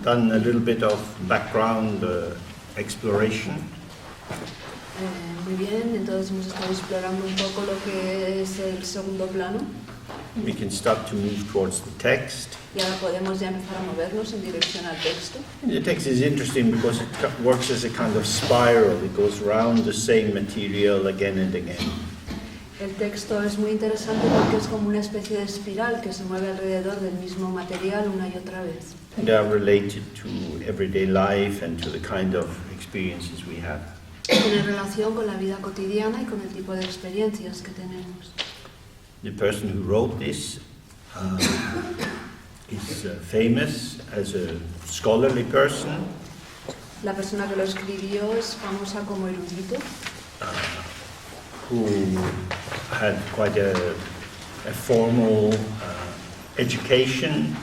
done a little bit of background exploration. Muy bien, entonces hemos estado explorando un poco lo que es el segundo plano. We can start to move towards the text. Y ahora podemos ya empezar a movernos en dirección al texto. And the text is interesting because it works as a kind of spiral. It goes around the same material again and again. El texto es muy interesante porque es como una especie de espiral que se mueve alrededor del mismo material una y otra vez. And they are related to everyday life and to the kind of experiences we have. Tiene relación con la vida cotidiana y con el tipo de experiencias que tenemos. The person who wrote this is famous as a scholarly person. La persona que lo escribió es famosa como erudito. Who had quite a formal education.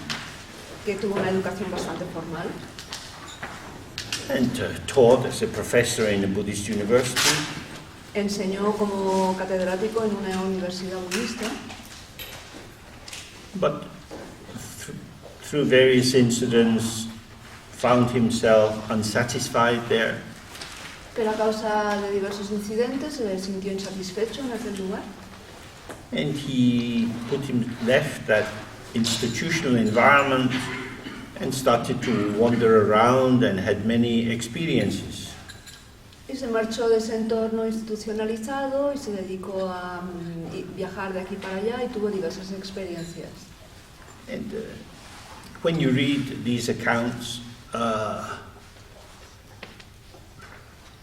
Que tuvo una educación bastante formal. And taught as a professor in a Buddhist university. Enseñó como catedrático en una universidad budista. But through various incidents found himself unsatisfied there. Pero a causa de diversos incidentes se sintió insatisfecho en aquel lugar. And he left that institutional environment and started to wander around and had many experiences. Y se marchó de ese entorno institucionalizado y se dedicó a viajar de aquí para allá y tuvo diversas experiencias. And when you read these accounts,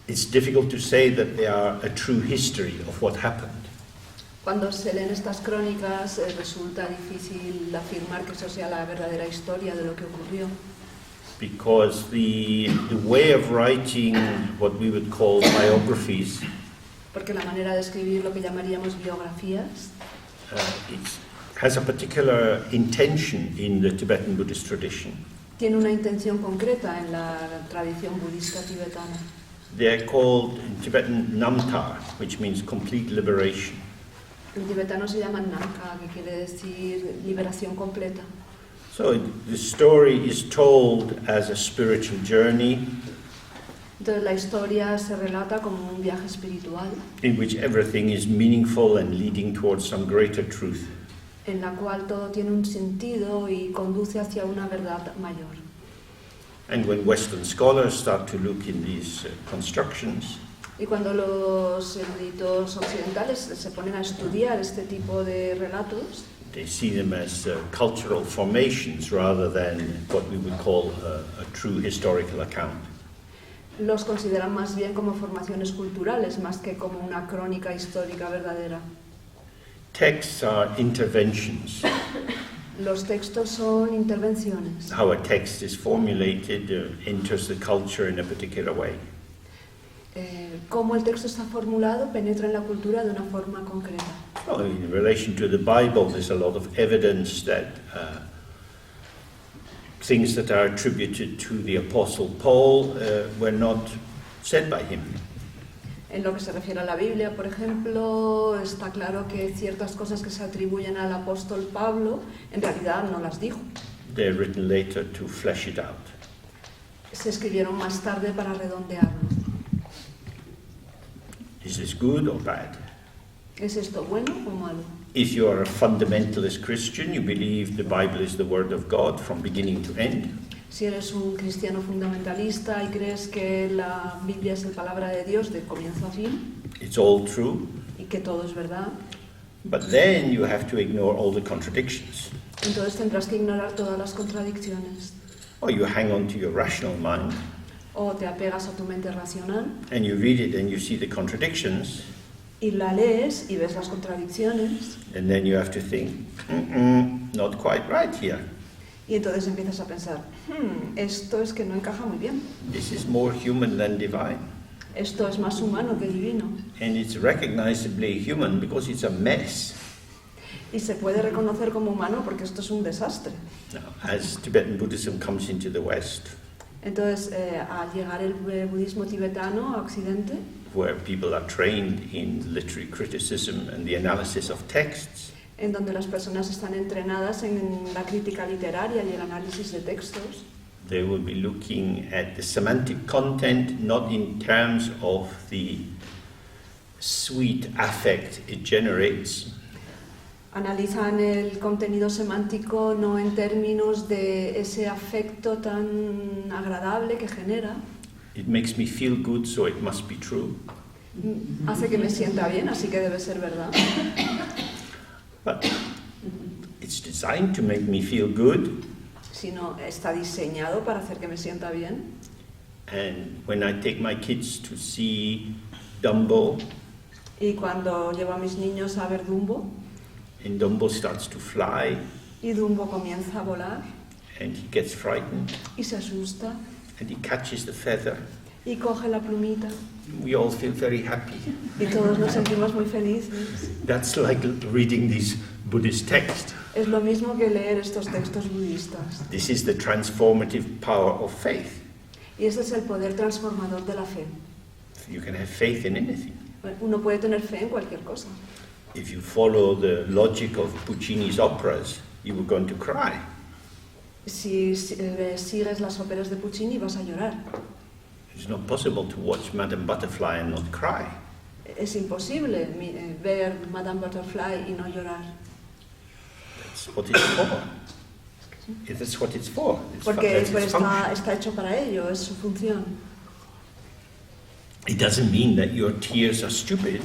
it's difficult to say that they are a true history of what happened. Cuando se leen estas crónicas resulta difícil afirmar que eso sea la verdadera historia de lo que ocurrió. Because the way of writing what we would call biographies, porque la manera de escribir lo que llamaríamos biografías, has a particular intention in the Tibetan Buddhist tradition. Tiene una intención concreta en la tradición budista tibetana. They are called in Tibetan namtar, which means complete liberation. En tibetano se llama namka, que quiere decir liberación completa. So the story is told as a spiritual journey. Entonces la historia se relata como un viaje espiritual. In which everything is meaningful and leading towards some greater truth. En la cual todo tiene un sentido y conduce hacia una verdad mayor. And when Western scholars start to look in these constructions, y cuando los eruditos occidentales se ponen a estudiar este tipo de relatos, they see them as cultural formations rather than what we would call a true historical account. Los consideran más bien como formaciones culturales, más que como una crónica histórica verdadera. Texts are interventions. Los textos son intervenciones. How a text is formulated enters the culture in a particular way. Cómo el texto está formulado penetra en la cultura de una forma concreta. Well, in relation to the Bible, there's a lot of evidence that things that are attributed to the Apostle Paul were not said by him. En lo que se refiere a la Biblia, por ejemplo, está claro que ciertas cosas que se atribuyen al apóstol Pablo, en realidad no las dijo. They're written later to flesh it out. Se escribieron más tarde para redondearlo. Is this good or bad? ¿Es esto bueno o malo? If you are a fundamentalist Christian, you believe the Bible is the Word of God from beginning to end. Si eres un cristiano fundamentalista y crees que la Biblia es la palabra de Dios de comienzo a fin, it's all true. Y que todo es verdad. But then you have to ignore all the contradictions. Entonces tendrás que ignorar todas las contradicciones. Or you hang on to your rational mind. O te apegas a tu mente racional. And you read it and you see the contradictions. Y la lees y ves las contradicciones. And then you have to think, not quite right here. Y entonces empiezas a pensar, esto es que no encaja muy bien. This is more human than divine. Esto es más humano que divino. And it's recognizably human because it's a mess. Y se puede reconocer como humano porque esto es un desastre. Now, as Tibetan Buddhism comes into the West, entonces, al llegar el budismo tibetano a Occidente, where people are trained in literary criticism and the analysis of texts, en donde las personas están entrenadas en la crítica literaria y el análisis de textos, They will be looking at the semantic content, not in terms of the sweet affect it generates, Analizan el contenido semántico no en términos de ese afecto tan agradable que genera. it makes me feel good, so it must be true. Hace que me sienta bien, así que debe ser verdad. But it's designed to make me feel good, Sino está diseñado para hacer que me sienta bien. and when I take my kids to see Dumbo, Y cuando llevo a mis niños a ver Dumbo, and Dumbo starts to fly, y Dumbo comienza a volar, and he gets frightened, y se asusta, and he catches the feather, y coge la plumita, we all feel very happy. y todos nos sentimos muy felices. That's like reading these Buddhist texts. Es lo mismo que leer estos textos budistas. This is the transformative power of faith. Y ese es el poder transformador de la fe. You can have faith in anything. Uno puede tener fe en cualquier cosa. If you follow the logic of Puccini's operas, you were going to cry. Si sigues las óperas de Puccini vas a llorar. It's not possible to watch Madame Butterfly and not cry. Es imposible ver Madame Butterfly y no llorar. That's what it's for. That's what it's for. Porque That's its function. está hecho para ello, es su función. It doesn't mean that your tears are stupid,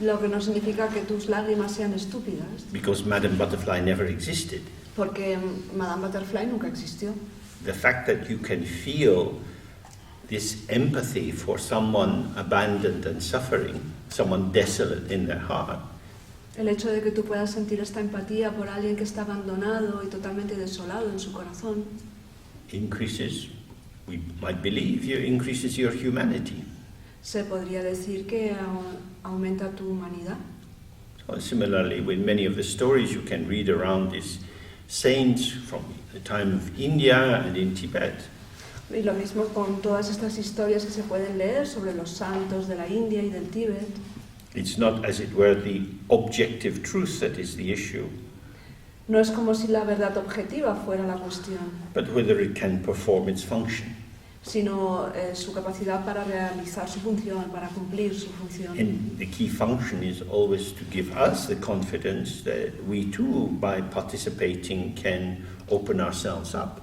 Lo que no significa que tus lágrimas sean estúpidas, because Madame Butterfly never existed. porque Madame Butterfly nunca existió. The fact that you can feel this empathy for someone abandoned and suffering, someone desolate in their heart, El hecho de que tú puedas sentir esta empatía por alguien que está abandonado y totalmente desolado en su corazón, increases, we might believe, increases your humanity. se podría decir que aumenta tu humanidad. So similarly, with many of the stories you can read around these saints from the time of India and in Tibet, Y lo mismo con todas estas historias que se pueden leer sobre los santos de la India y del Tíbet. it's not, as it were, the objective truth that is the issue, No es como si la verdad objetiva fuera la cuestión, but whether it can perform its function. sino su capacidad para realizar su función, para cumplir su función. And the key function is always to give us the confidence that we too, by participating, can open ourselves up.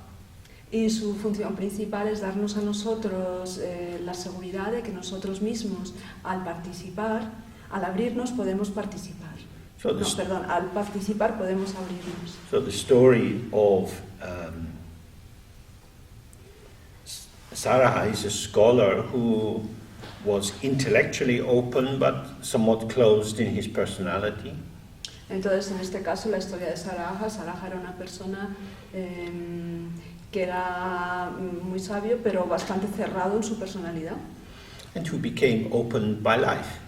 Y su función principal es darnos a nosotros la seguridad de que nosotros mismos, al participar, al abrirnos, podemos participar. So the, Al participar podemos abrirnos. so the story of Saraha is a scholar who was intellectually open but somewhat closed in his personality. Entonces, en este caso, la historia de Saraha era una persona que era muy sabio, pero bastante cerrado en su personalidad, And who became open by life.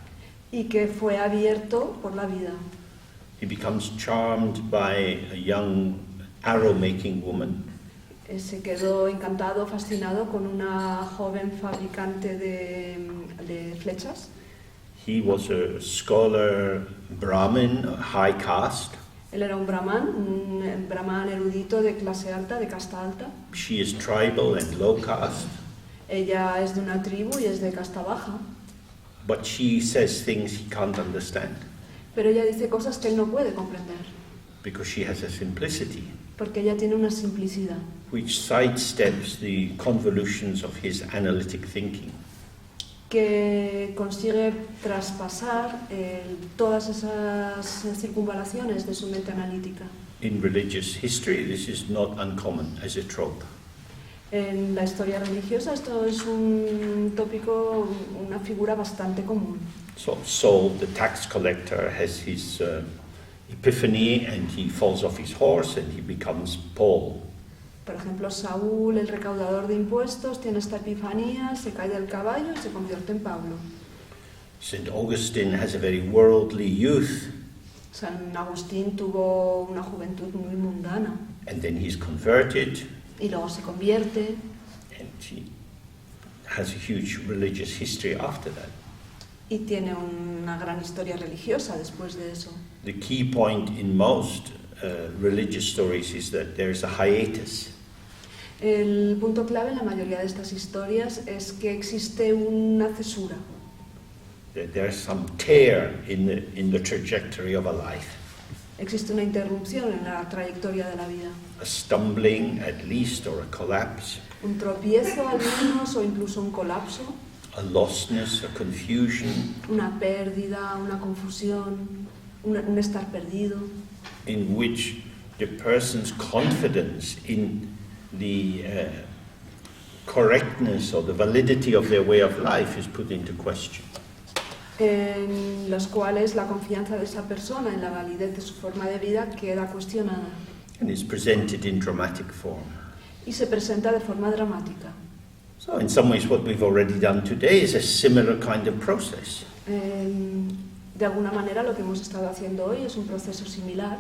y que fue abierto por la vida. He becomes charmed by a young arrow-making woman. Se quedó encantado, fascinado con una joven fabricante de flechas. He was a scholar Brahmin, a high caste. Él era un brahman erudito de clase alta, de casta alta. She is tribal and low caste. Ella es de una tribu y es de casta baja, But she says things he can't understand pero ella dice cosas que él no puede comprender, because she has a simplicity porque ella tiene una simplicidad which sidesteps the convolutions of his analytic thinking. que consigue traspasar todas esas circunvalaciones de su mente analítica. In religious history, this is not uncommon as a trope. En la historia religiosa esto es un tópico, una figura bastante común. So Saul, the tax collector, has his epiphany and he falls off his horse and he becomes Paul. Por ejemplo, Saúl, el recaudador de impuestos, tiene esta epifanía, se cae del caballo y se convierte en Pablo. St. Augustine has a very worldly youth San Agustín tuvo una juventud muy mundana and then he's converted y luego se convierte and he has a huge religious history after that. y tiene una gran historia religiosa después de eso. The key point in most religious stories is that there is a hiatus. El punto clave en la mayoría de estas historias es que existe una cesura. There's some tear in the trajectory of a life. Existe una interrupción en la trayectoria de la vida. A stumbling, at least, or a collapse. Un tropiezo al menos o incluso un colapso. A lostness, a confusion. Una pérdida, una confusión, un estar perdido. In which the person's confidence in the correctness or the validity of their way of life is put into question. En los cuales la confianza de esa persona en la validez de su forma de vida queda cuestionada. And is presented in dramatic form. Y se presenta de forma dramática. So in some ways what we've already done today is a similar kind of process. De alguna manera lo que hemos estado haciendo hoy es un proceso similar.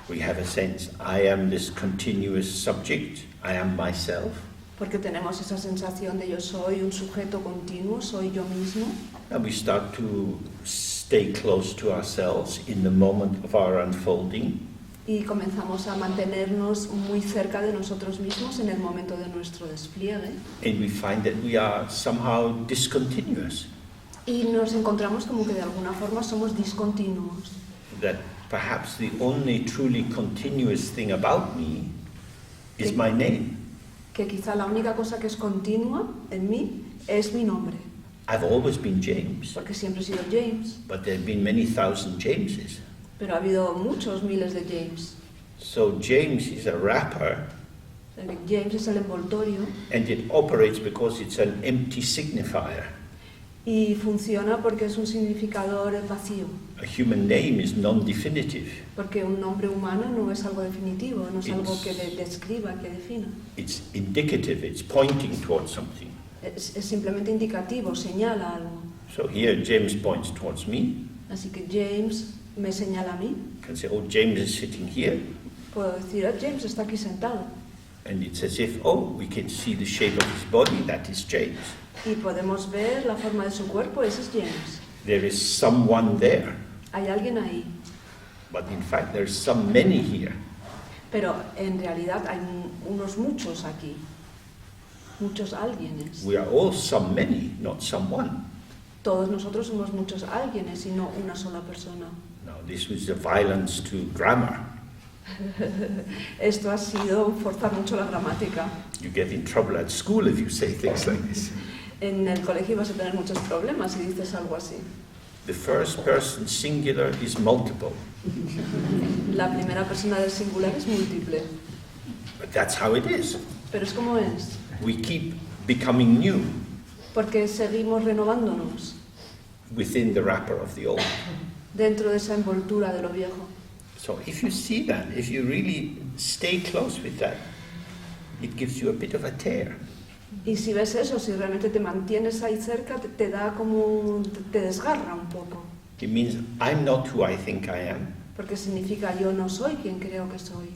We have a sense, I am this continuous subject, I am myself. Porque tenemos esa sensación de yo soy un sujeto continuo, soy yo mismo. And we start to stay close to ourselves in the moment of our unfolding. Y comenzamos a mantenernos muy cerca de nosotros mismos en el momento de nuestro despliegue. And we find that we are somehow discontinuous. Y nos encontramos como que de alguna forma somos discontinuos. That perhaps the only truly continuous thing about me is my name. Que quizá la única cosa que es continua en mí es mi nombre. I've always been James, Porque siempre he sido James. but there have been many thousand Jameses. Pero ha habido muchos miles de James. So James is a wrapper, James es el envoltorio and it operates because it's an empty signifier. y funciona porque es un significador vacío. A human name is non-definitive. Porque un nombre humano no es algo definitivo, no es algo que describa, que defina. It's indicative, it's pointing towards something. Es simplemente indicativo, señala algo. So here James points towards me. Así que James me señala a mí. You can say, oh, James is sitting here. Puedo decir, James está aquí sentado. And it's as if, oh, we can see the shape of his body, that is James. Y podemos ver la forma de su cuerpo, ese es James. There is someone there. Hay alguien ahí. But in fact, there's some many here. Pero en realidad hay unos muchos aquí. Muchos alguienes. We are all some many, not someone. Todos nosotros somos muchos alguienes y no una sola persona. Now, this was a violence to grammar. Esto ha sido forzar mucho la gramática. You get in trouble at school if you say things like this. En el colegio vas a tener muchos problemas si dices algo así. The first person singular is multiple. La primera persona del singular es múltiple. But that's how it is. Pero es como es. We keep becoming new Porque seguimos renovándonos within the wrapper of the old. dentro de esa envoltura de lo viejo. So if you see that, if you really stay close with that, it gives you a bit of a tear. Y si ves eso, si realmente te mantienes ahí cerca, te da como, te desgarra un poco. It means I'm not who I think I am. Porque significa yo no soy quien creo que soy.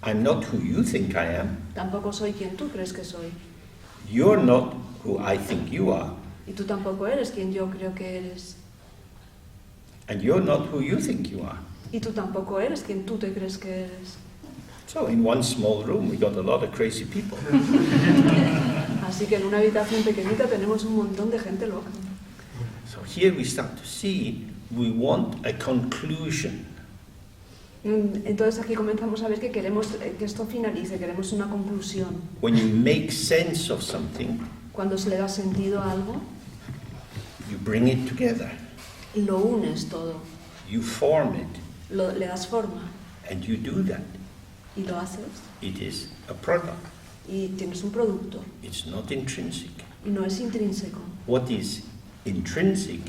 I'm not who you think I am. Tampoco soy quien tú crees que soy. You're not who I think you are. Y tú tampoco eres quien yo creo que eres. And you're not who you think you are. Y tú tampoco eres quien tú te crees que eres. So in one small room we got a lot of crazy people. Así que en una habitación pequeñita tenemos un montón de gente loca. So here we start to see we want a conclusion. Entonces aquí comenzamos a ver que queremos que esto finalice, queremos una conclusión. When you make sense of something, Cuando se le da sentido a algo, you bring it together, lo unes todo, you form it, le das forma and you do that. y lo haces It is a product. y tienes un producto It's not intrinsic. y no es intrínseco. What is intrinsic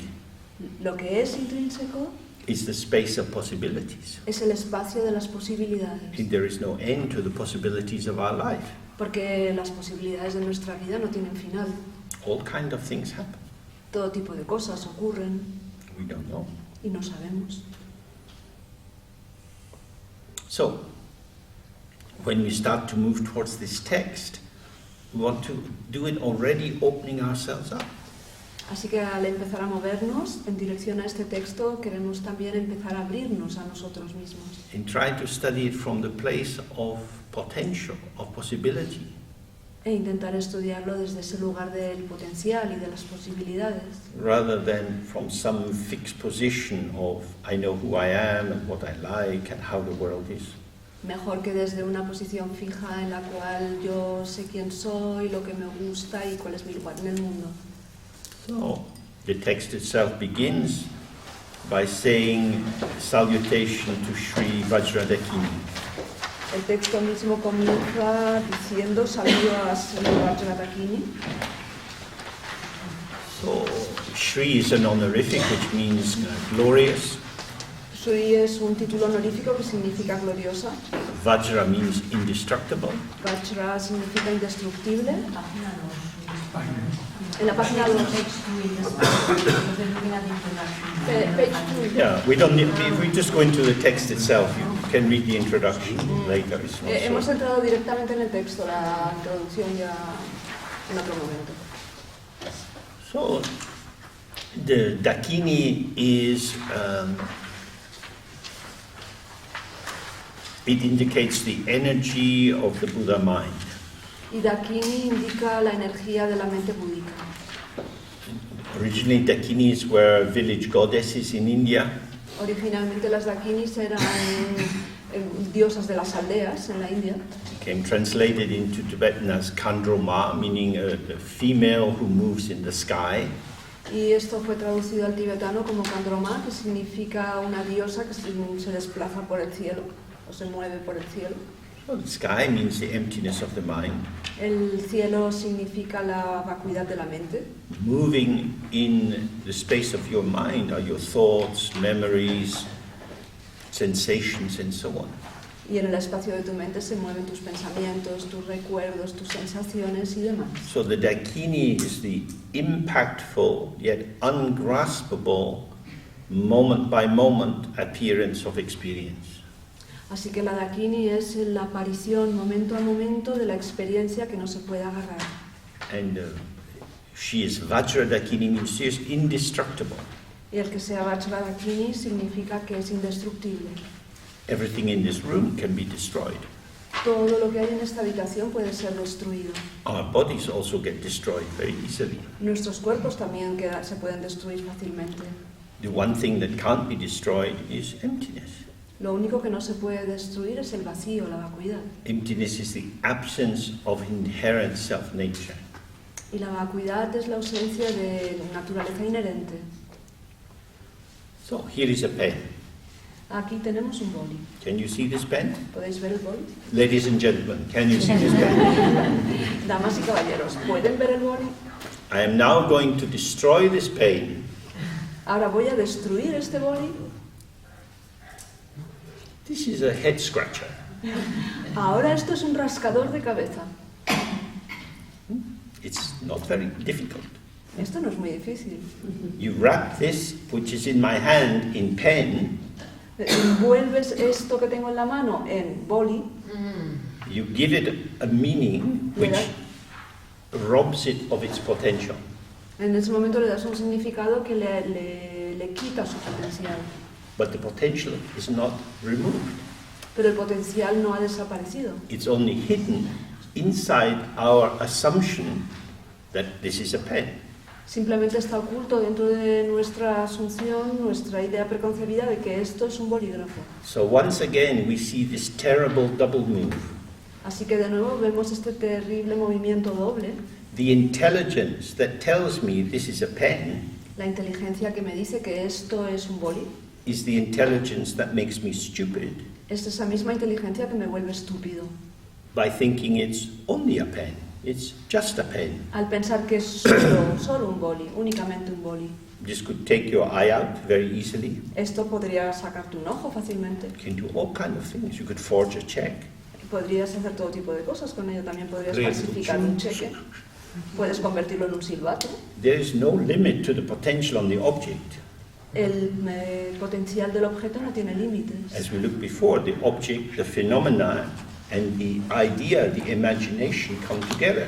Lo que es intrínseco is the space of possibilities. es el espacio de las posibilidades, And there is no end to the possibilities of our life. porque las posibilidades de nuestra vida no tienen final. All kind of things happen. Todo tipo de cosas ocurren We don't know. y no sabemos. So, when we start to move towards this text, we want to do it already opening ourselves up. Así que al empezar a movernos en dirección a este texto, queremos también empezar a abrirnos a nosotros mismos. And try to study it from the place of potential, of possibility. E intentar estudiarlo desde ese lugar del potencial y de las posibilidades. Rather than from some fixed position of I know who I am and what I like and how the world is. Mejor que desde una posición fija en la cual yo sé quién soy, lo que me gusta y cuál es mi lugar en el mundo. So, the text itself begins by saying salutation to Sri Vajradakini. El texto mismo comienza diciendo saludo a Sri Vajradakini. So, Sri is an honorific which means glorious. Sri es un título honorífico que significa gloriosa. Vajra means indestructible. Vajra significa indestructible. En la página 2. Page 2. Yeah, we don't need, if we just go into the text itself, you can read the introduction later. It's not Hemos so- entrado directamente en el texto, la introducción ya en otro momento. So, the Dakini is, it indicates the energy of the Buddha mind. Y Dakini indica la energía de la mente búdica. Originally, Dakinis were village goddesses in India. Originalmente las Dakinis eran diosas de las aldeas en la India. Became translated into Tibetan as Kandroma, meaning a female who moves in the sky. Y esto fue traducido al tibetano como Kandroma, que significa una diosa que se desplaza por el cielo, o se mueve por el cielo. So the sky means the emptiness of the mind. El cielo significa la vacuidad de la mente. Moving in the space of your mind are your thoughts, memories, sensations, and so on. Y en el espacio de tu mente se mueven tus pensamientos, tus recuerdos, tus sensaciones y demás. So the Dakini is the impactful yet ungraspable moment by moment appearance of experience. Así que la Dakini es la aparición momento a momento de la experiencia que no se puede agarrar. And she is Vajradakini, means she is indestructible. Y el que sea Vajradakini significa que es indestructible. Everything in this room can be destroyed. Todo lo que hay en esta habitación puede ser destruido. Our bodies also get destroyed very easily. Nuestros cuerpos también se pueden destruir fácilmente. The one thing that can't be destroyed is emptiness. Lo único que no se puede destruir es el vacío, la vacuidad. Emptiness is the absence of inherent self-nature. Y la vacuidad es la ausencia de naturaleza inherente. So here is a pen. Aquí tenemos un boli. Can you see this pen? ¿Podéis ver el boli? Ladies and gentlemen, can you see this pen? Damas y caballeros, ¿pueden ver el boli? I am now going to destroy this pen. Ahora voy a destruir este boli. This is a head scratcher. Ahora esto es un rascador de cabeza. It's not very difficult. Esto no es muy difícil. You wrap this, which is in my hand, in pen. Envuelves esto que tengo en la mano en boli. You give it a meaning which robs it of its potential. En ese momento le das un significado que le quita su potencial. But the potential is not removed. Pero el potencial no ha desaparecido. It's only hidden inside our assumption that this is a pen. Simplemente está oculto dentro de nuestra asunción, nuestra idea preconcebida de que esto es un bolígrafo. So once again we see this terrible double move. Así que de nuevo vemos este terrible movimiento doble. The intelligence that tells me this is a pen La inteligencia que me dice que esto es un boli is the intelligence that makes me stupid es esa misma inteligencia que me vuelve estúpido. by thinking it's only a pen. It's just a pen. Al pensar que es solo un boli, únicamente un boli. This could take your eye out very easily. Esto podría sacarte un ojo fácilmente. You can do all kinds of things. You could forge a check. Podrías hacer todo tipo de cosas con ello. También podrías Real. falsificar un cheque. Puedes convertirlo en un silbato. There is no limit to the potential on the object. El potencial del objeto no tiene límites. As we looked before, the object, the phenomena, and the idea, the imagination come together.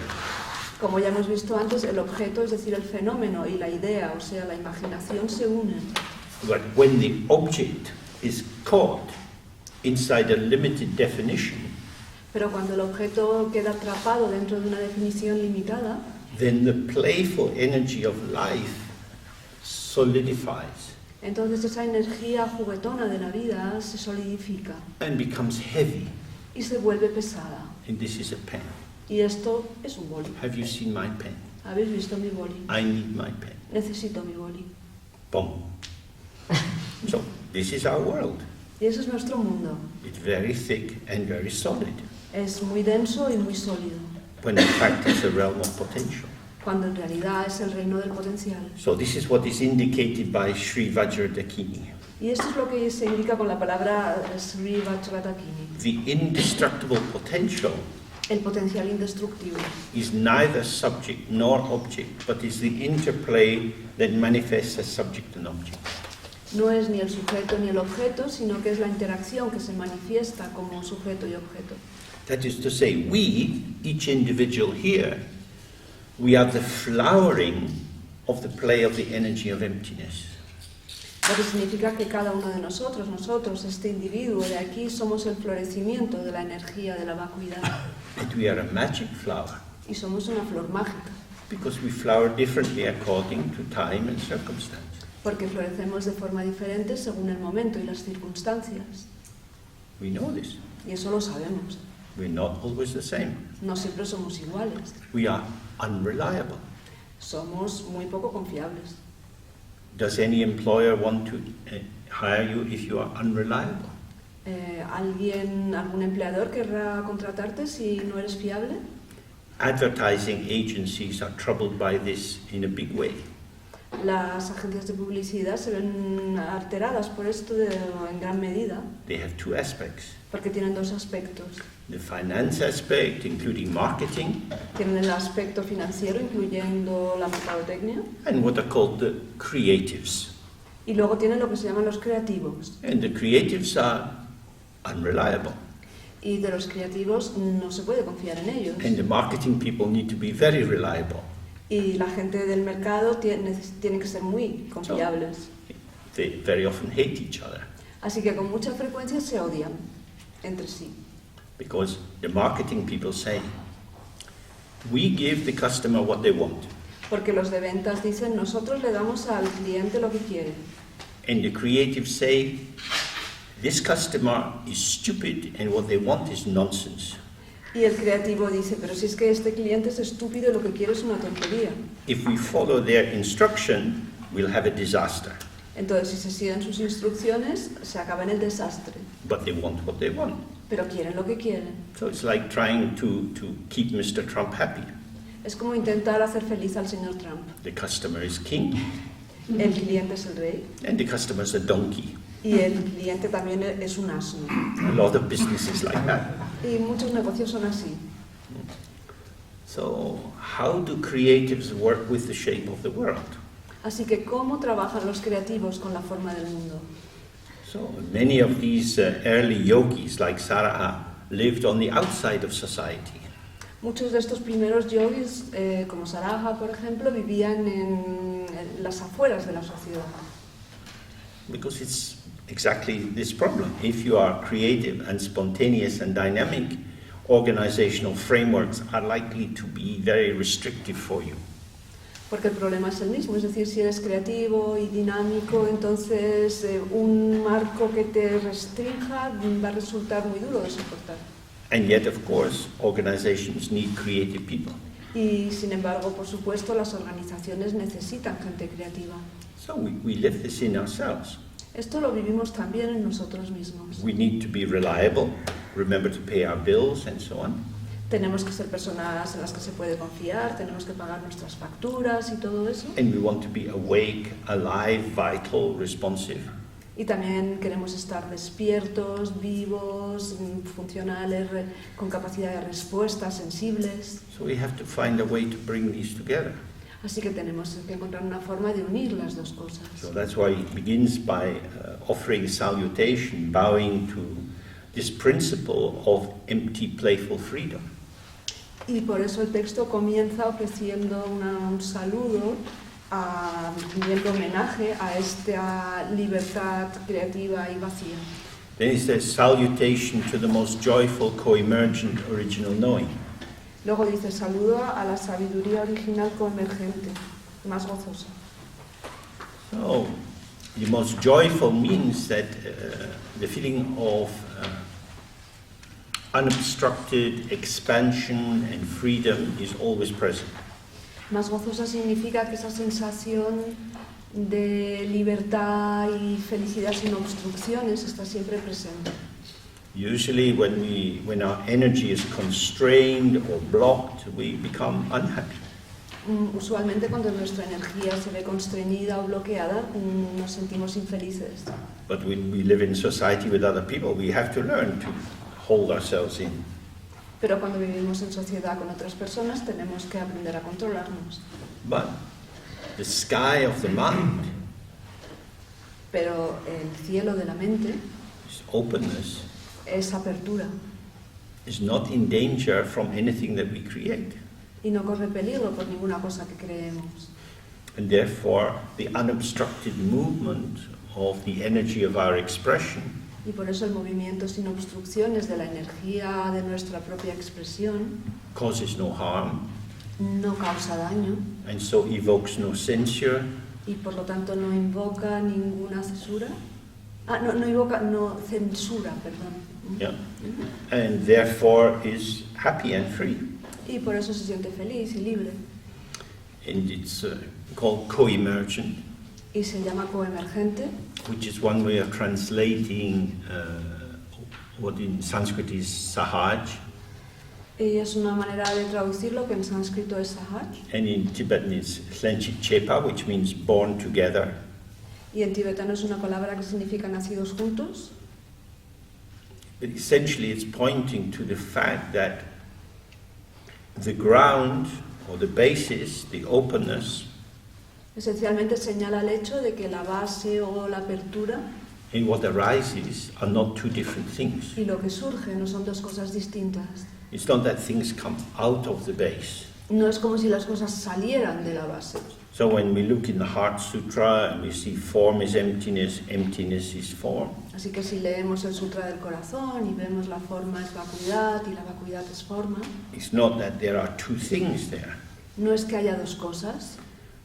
Como ya hemos visto antes, el objeto, es decir, el fenómeno, y la idea, o sea, la imaginación, se unen. But when the object is caught inside a limited definition, Pero cuando el objeto queda atrapado dentro de una definición limitada, then the playful energy of life solidifies entonces esa energía juguetona de la vida se solidifica and becomes heavy. y se vuelve pesada. And this is a pen. Y esto es un boli. Have you seen my pen? ¿Habéis visto mi boli? I need my pen. Necesito mi boli. Boom. So this is our world. Y eso es nuestro mundo. It's very thick and very solid, Es muy denso y muy sólido, when in fact it's a realm of potential. cuando en realidad es el reino del potencial. So this is what is indicated by Sri Vajradakini. Y esto es lo que se indica con la palabra Sri Vajradakini. The indestructible potential El potencial indestructible. is neither subject nor object, but is the interplay that manifests as subject and object. No es ni el sujeto ni el objeto, sino que es la interacción que se manifiesta como sujeto y objeto. That is to say, we, each individual here, we are the flowering of the play of the energy of emptiness. Lo que significa que cada uno de nosotros, este individuo de aquí, somos el florecimiento de la energía de la vacuidad. And we are a magic flower, Y somos una flor mágica, because we flower differently according to time and circumstance. porque florecemos de forma diferente según el momento y las circunstancias. We know this. Y eso lo sabemos. We're not always the same. No siempre somos iguales. We are unreliable. Somos muy poco confiables. Does any employer want to hire you if you are unreliable? ¿Algún empleador querrá contratarte si no eres fiable? Advertising agencies are troubled by this in a big way. Las agencias de publicidad se ven alteradas por esto en gran medida, They have two aspects. porque tienen dos aspectos. The finance aspect, including marketing, Tienen el aspecto financiero, incluyendo la mercadotecnia, and what are called the creatives. y luego tienen lo que se llaman los creativos. And the creatives are unreliable. Y de los creativos no se puede confiar en ellos. And the marketing people need to be very reliable. Y la gente del mercado tiene que ser muy confiables. They very often hate each other, Así que con mucha frecuencia se odian entre sí. because the marketing people say, we give the customer what they want. Porque los de ventas dicen, nosotros le damos al cliente lo que quiere. And the creatives say, this customer is stupid and what they want is nonsense. Y el creativo dice, pero si es que este cliente es estúpido y lo que quiere es una tontería. If we follow their instruction, we'll have a disaster. Entonces, si se siguen sus instrucciones, se acaba en el desastre. But they want what they want. Pero quieren lo que quieren. So it's like trying to keep Mr. Trump happy. Es como intentar hacer feliz al señor Trump. The customer is king El cliente es el rey and the customer is a donkey. y el cliente también es un asno. A lot of businesses like that. Y muchos negocios son así. So how do creatives work with the shape of the world? Así que, ¿cómo trabajan los creativos con la forma del mundo? So many of these early yogis like Saraha lived on the outside of society. Muchos de estos primeros yogis, como Saraha, por ejemplo, vivían en las afueras de la sociedad. Because it's exactly this problem. If you are creative and spontaneous and dynamic, organizational frameworks are likely to be very restrictive for you. Porque el problema es el mismo, es decir, si eres creativo y dinámico, entonces un marco que te restrinja va a resultar muy duro de soportar. And yet, of course, organizations need creative people. Y sin embargo, por supuesto, las organizaciones necesitan gente creativa. So we live this in ourselves. Esto lo vivimos también en nosotros mismos. We need to be reliable, remember to pay our bills and so on. Tenemos que ser personas en las que se puede confiar, tenemos que pagar nuestras facturas y todo eso. And we want to be awake, alive, vital, responsive. Y también queremos estar despiertos, vivos, funcionales, con capacidad de respuesta, sensibles. So we have to find a way to bring these together. Así que tenemos que encontrar una forma de unir las dos cosas. So that's why it begins by offering salutation, bowing to this principle of empty, playful freedom. Y por eso el texto comienza ofreciendo un saludo, rindiendo homenaje a esta libertad creativa y vacía. Then it says, salutation to the most joyful, co-emergent, original knowing. Luego dice, saludo a la sabiduría original coemergente, más gozosa. So, the most joyful means that the feeling of unobstructed expansion and freedom is always present. Más gozosa significa que esa sensación de libertad y felicidad sin obstrucciones está siempre presente. Usually when our energy is constrained or blocked, we become unhappy. Usualmente cuando nuestra energía se ve constreñida o bloqueada, nos sentimos infelices. But when we live in society with other people, we have to learn to hold ourselves in. Pero cuando vivimos en sociedad con otras personas, tenemos que aprender a controlarnos. But the sky of the mind Pero el cielo de la mente, is openness, es apertura is not in danger from anything that we create. y no corre peligro por ninguna cosa que creemos. And therefore, the unobstructed movement of the energy of our expression Y por eso el movimiento sin obstrucciones de la energía de nuestra propia expresión causes no harm, no causa daño and so evokes no censure, y por lo tanto no invoca ninguna censura. No censura, perdón. yeah, and therefore is happy and free. Y por eso se siente feliz y libre. And it's called co-emergent, Y se llama coemergente, which is one way of translating what in Sanskrit is sahaj, y es una manera de traducirlo que en sánscrito es sahaj, and in Tibetan it's hlenchit chepa, which means born together. y en tibetano es una palabra que significa nacidos juntos, But essentially it's pointing to the fact that the ground or the basis, the openness, esencialmente señala el hecho de que la base o la apertura and what arises are not two different things. y lo que surge no son dos cosas distintas. It's not that things come out of the base. No es como si las cosas salieran de la base. So when we look in the Heart Sutra and we see form is emptiness, emptiness is form, Así que si leemos el Sutra del Corazón y vemos la forma es vacuidad y la vacuidad es forma, it's not that there are two things there. no es que haya dos cosas.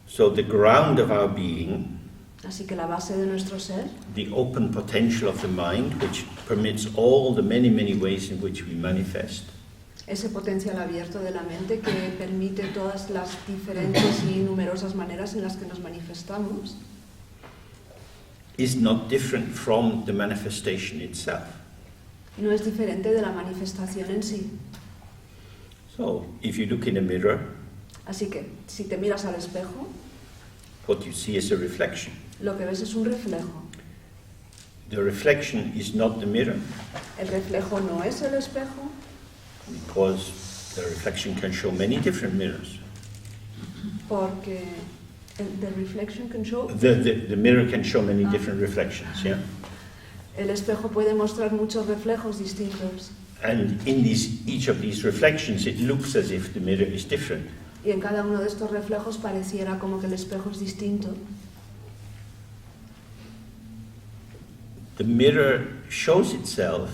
So the ground of our being, Así que la base de nuestro ser, the open potential of the mind, which permits all the many, many ways in which we manifest, ese potencial abierto de la mente que permite todas las diferentes y numerosas maneras en las que nos manifestamos, is not different from the manifestation itself. no es diferente de la manifestación en sí. So if you look in a mirror, Así que si te miras al espejo, what you see is a reflection. lo que ves es un reflejo. The reflection is not the mirror, El reflejo no es el espejo, because the reflection can show many different mirrors. porque the reflection can show. The mirror can show many different reflections, yeah? El espejo puede mostrar muchos reflejos distintos And in each of these reflections, it looks as if the mirror is different. y en cada uno de estos reflejos pareciera como que el espejo es distinto. The mirror shows itself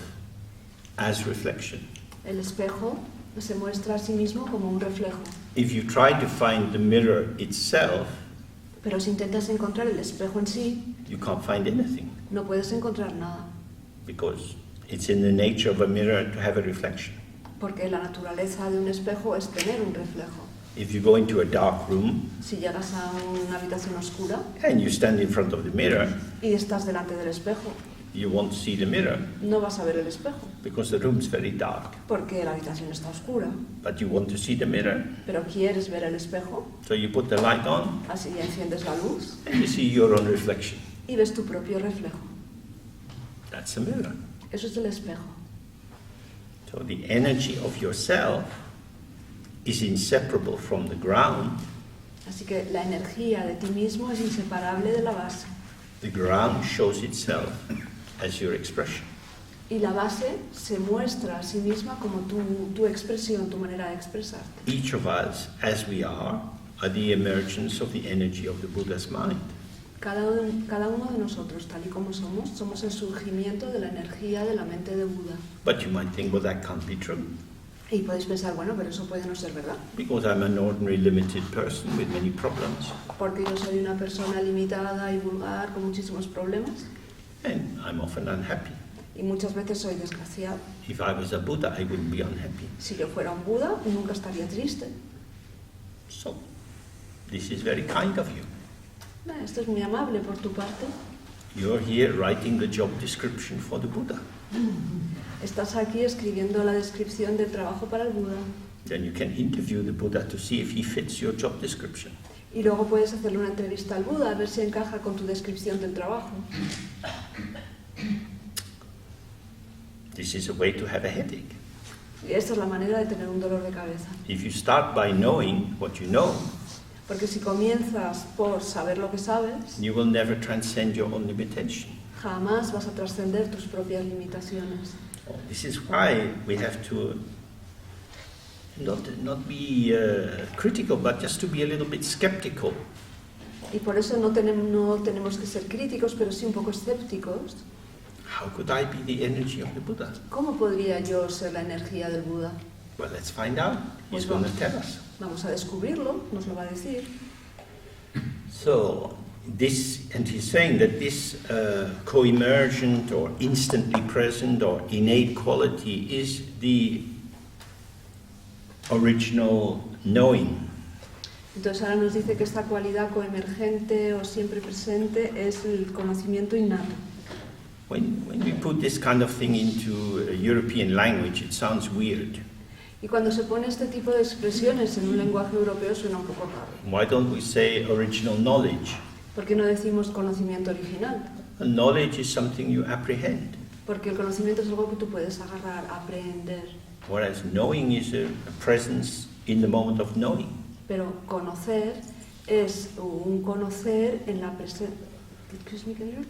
as reflection. El espejo se muestra a sí mismo como un reflejo. If you try to find the mirror itself, Pero si intentas encontrar el espejo en sí, you can't find anything, no puedes encontrar nada, because it's in the nature of a mirror to have a reflection. porque la naturaleza de un espejo es tener un reflejo. If you go into a dark room Si llegas a una habitación oscura and you stand in front of the mirror, y estás delante del espejo, you won't see the mirror no vas a ver el espejo, because the room's very dark. porque la habitación está oscura. But you want to see the mirror, Pero quieres ver el espejo, so you put the light on así enciendes la luz and you see your own reflection. y ves tu propio reflejo. That's a mirror. Eso es el espejo. So the energy of yourself is inseparable from the ground. Así que la energía de ti mismo es inseparable de la base. The ground shows itself as your expression. Y la base se muestra a sí misma como tu expresión, tu manera de expresarte. Each of us, as we are the emergence of the energy of the Buddha's mind. Cada uno de nosotros, tal y como somos el surgimiento de la energía de la mente de Buda. But you might think, well, that can't be true. Y podéis pensar, bueno, pero eso puede no ser verdad. Because I'm an ordinary limited person with many problems. Porque yo soy una persona limitada y vulgar con muchísimos problemas. And I'm often unhappy. Y muchas veces soy desgraciado. If I was a Buddha, I wouldn't be unhappy. Si yo fuera un Buda, nunca estaría triste. So, this is very kind of you. Esto es muy amable por tu parte. You're here writing the job description for the Buddha. Estás aquí escribiendo la descripción del trabajo para el Buda. Then you can interview the Buddha to see if he fits your job description. Y luego puedes hacerle una entrevista al Buda a ver si encaja con tu descripción del trabajo. This is a way to have a headache. Y esta es la manera de tener un dolor de cabeza. If you start by knowing what you know, Porque si comienzas por saber lo que sabes, you will never transcend your own limitation. jamás vas a trascender tus propias limitaciones. This is why we have to not be critical, but just to be a little bit skeptical. Y por eso no tenemos que ser críticos, pero sí un poco escépticos. How could I be the energy of the Buddha? ¿Cómo podría yo ser la energía del Buda? Well, let's find out. He's Pues going to tell us. Vamos a descubrirlo, nos lo va a decir. So, and he's saying that this co-emergent or instantly present or innate quality is the original knowing. Entonces ahora nos dice que esta cualidad coemergente o siempre presente es el conocimiento innato. When we put this kind of thing into a European language, it sounds weird. Y cuando se pone este tipo de expresiones en un lenguaje europeo suena un poco raro. Why don't we say original knowledge? ¿Por qué no decimos conocimiento original? Knowledge is something you apprehend, Porque el conocimiento es algo que tú puedes agarrar, aprender. whereas knowing is a presence in the moment of knowing. Pero conocer es un conocer en la presencia.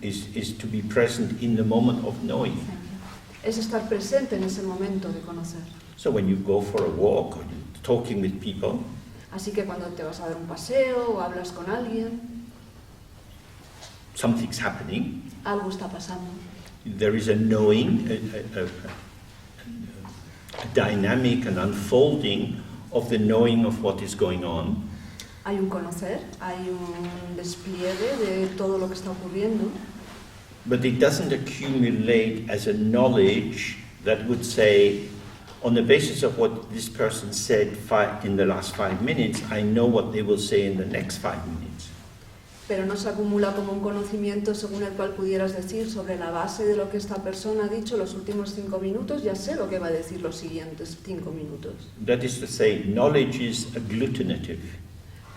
Is to be present in the moment of knowing. Es estar presente en ese momento de conocer. So when you go for a walk or you're talking with people, Así que cuando te vas a dar un paseo o hablas con alguien, something's happening. algo está pasando. There is a knowing, a dynamic, an unfolding of the knowing of what is going on. Hay un conocer, hay un despliegue de todo lo que está ocurriendo, But it doesn't accumulate as a knowledge that would say, on the basis of what this person said in the last 5 minutes, I know what they will say in the next 5 minutes. pero no se acumula como un conocimiento según el cual pudieras decir sobre la base de lo que esta persona ha dicho los últimos 5 minutos, ya sé lo que va a decir los siguientes 5 minutos. That is to say, knowledge is agglutinative.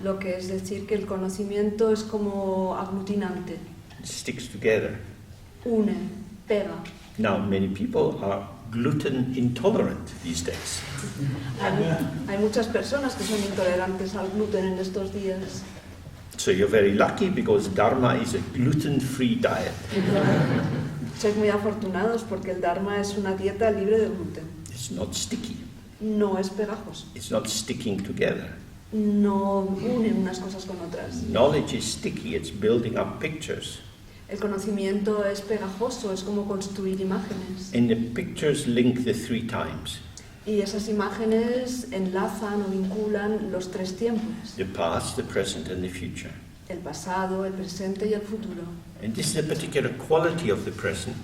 Lo que es decir que el conocimiento es como aglutinante, It sticks together. une, pega. Now, many people are gluten intolerant these days. Hay muchas personas que son intolerantes al gluten en estos días. So you're very lucky because Dharma is a gluten-free diet. Sois muy afortunados porque el Dharma es una dieta libre de gluten. It's not sticky. No es pegajoso. It's not sticking together. No une unas cosas con otras. Knowledge is sticky. It's building up pictures. El conocimiento es pegajoso, es como construir imágenes. And the pictures link the 3 times. Y esas imágenes enlazan o vinculan los 3 tiempos. The past, the present, and the future. El pasado, el presente y el futuro. And this is a particular quality of the present.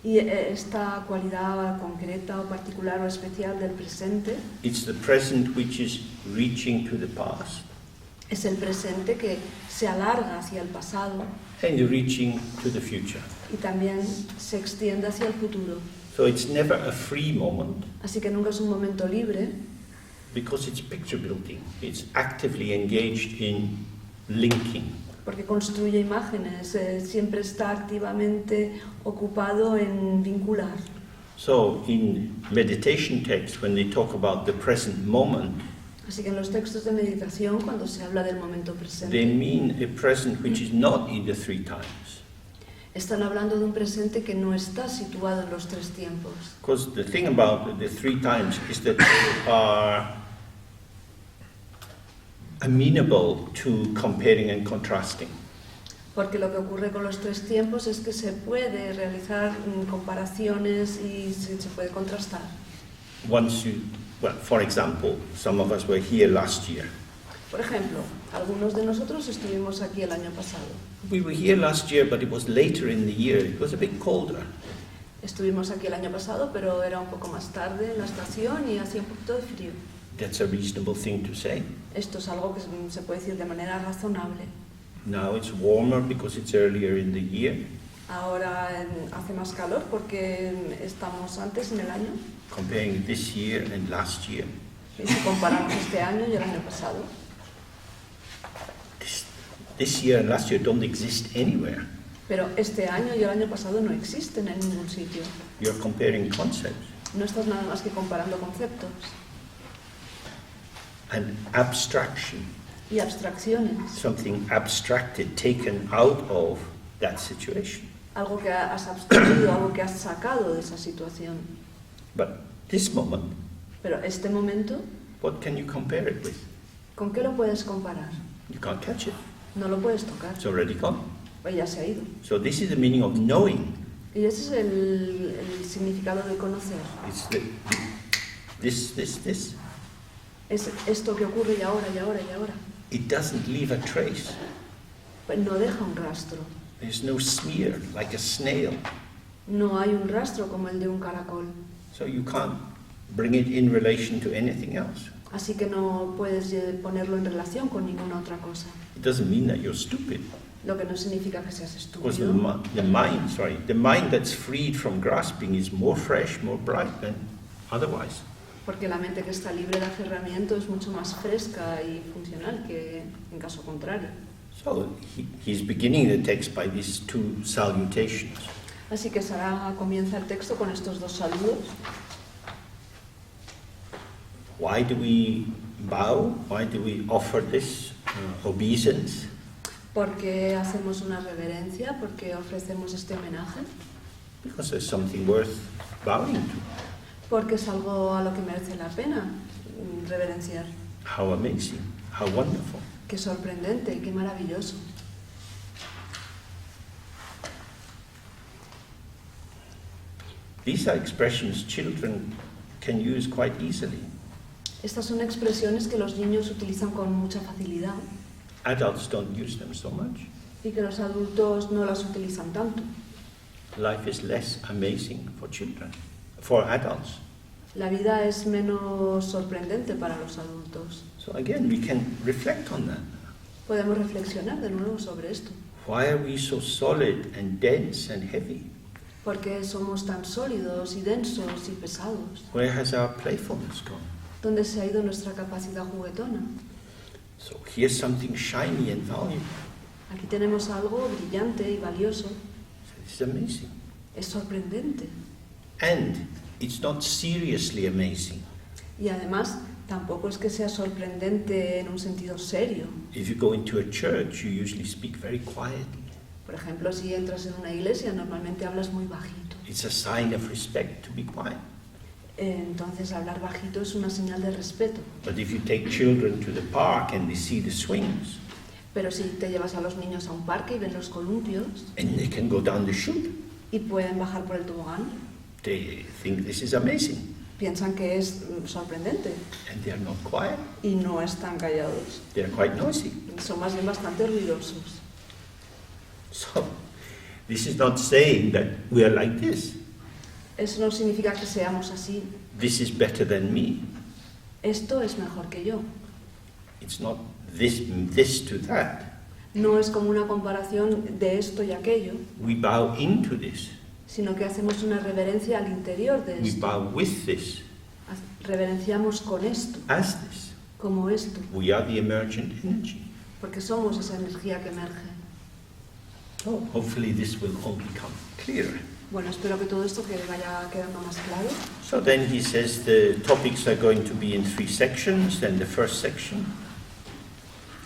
Y esta cualidad concreta o particular o especial del presente It's the present which is reaching to the past es el presente que se alarga hacia el pasado and reaching to the future. y también se extiende hacia el futuro. So it's never a free moment Así que nunca es un momento libre because it's picture building. It's actively engaged in linking. porque construye imágenes, siempre está activamente ocupado en vincular. So in meditation texts, when they talk about the present moment, Así que en los textos de meditación, cuando se habla del momento they presente, mean a present which is not in the 3 times. Están hablando de un presente que no está situado en los tres tiempos. Because the thing about the 3 times is that they are amenable to comparing and contrasting. Porque lo que ocurre con los tres tiempos es que se puede realizar comparaciones y se puede contrastar. Once you, well, for example, some of us were here last year. Por ejemplo, algunos de nosotros estuvimos aquí el año pasado. We were here last year, but it was later in the year. It was a bit colder. Estuvimos aquí el año pasado, pero era un poco más tarde en la estación y hacía un poquito de frío. That's a reasonable thing to say. Esto es algo que se puede decir de manera razonable. Now it's warmer because it's earlier in the year. Ahora hace más calor porque estamos antes en el año. Comparing this year and last year. Y si comparamos este año y el año pasado. This year and last year don't exist anywhere. Pero este año y el año pasado no existen en ningún sitio. You're comparing concepts. No estás nada más que comparando conceptos. And abstraction. Y abstracciones. Something abstracted, taken out of that situation. Algo que has abstraído, algo que has sacado de esa situación. But this moment, Pero este momento, what can you compare it with? ¿con qué lo puedes comparar? You can't touch it. No lo puedes tocar, It's already gone. pues ya se ha ido. So this is the meaning of knowing. Y ese es el significado de conocer. It's this. Es esto que ocurre y ahora, y ahora, y ahora. It doesn't leave a trace. Pues no deja un rastro. There's no smear like a snail. No hay un rastro como el de un caracol. So you can't bring it in relation to anything else. Así que no puedes ponerlo en relación con ninguna otra cosa. It doesn't mean that you're stupid. Lo que no significa que seas Because estúpido. the mind that's freed from grasping is more fresh, more bright than otherwise. Porque la mente que está libre de aferramiento es mucho más fresca y funcional que en caso contrario. So he's beginning the text by these 2 salutations. Así que Saraha comienza el texto con estos 2 saludos. Why do we bow? Why do we offer this obeisance? ¿Por qué hacemos una reverencia? ¿Por qué ofrecemos este homenaje? Because there's something worth bowing to. Porque es algo a lo que merece la pena reverenciar. How amazing, how wonderful. Qué sorprendente, qué maravilloso. These are expressions children can use quite easily. Estas son expresiones que los niños utilizan con mucha facilidad Adults don't use them so much. y que los adultos no las utilizan tanto. Life is less amazing for children, for adults. La vida es menos sorprendente para los adultos. So again, we can reflect on that. Podemos reflexionar de nuevo sobre esto. Why are we so solid and dense and heavy? ¿Por qué somos tan sólidos y densos y pesados? Where has our playfulness gone? ¿Dónde se ha ido nuestra capacidad juguetona? So here's something shiny and valuable. Aquí tenemos algo brillante y valioso. So this is amazing. Es sorprendente. And it's not seriously amazing. Y además, tampoco es que sea sorprendente en un sentido serio. If you go into a church, you usually speak very quietly. Por ejemplo, si entras en una iglesia, normalmente hablas muy bajito. It's a sign of respect to be quiet. Entonces, hablar bajito es una señal de respeto. But if you take children to the park and they see the swings, Pero si te llevas a los niños a un parque y ven los columpios and they can go down the chute, y pueden bajar por el tobogán, they think this is amazing. piensan que es sorprendente And they are not quiet. y no están callados. They are quite noisy. Son más bien bastante ruidosos. So this is not saying that we are like this. Eso no significa que seamos así. This is better than me. Esto es mejor que yo. It's not this to that. No es como una comparación de esto y aquello, We bow into this. sino que hacemos una reverencia al interior de We esto. bow with this, Reverenciamos con esto, as this. como esto, We are the emergent energy. porque somos esa energía que emerge. So hopefully this will all become clearer. Bueno, espero que todo esto que vaya quedando más claro. So then he says the topics are going to be in 3 sections. Then the first section.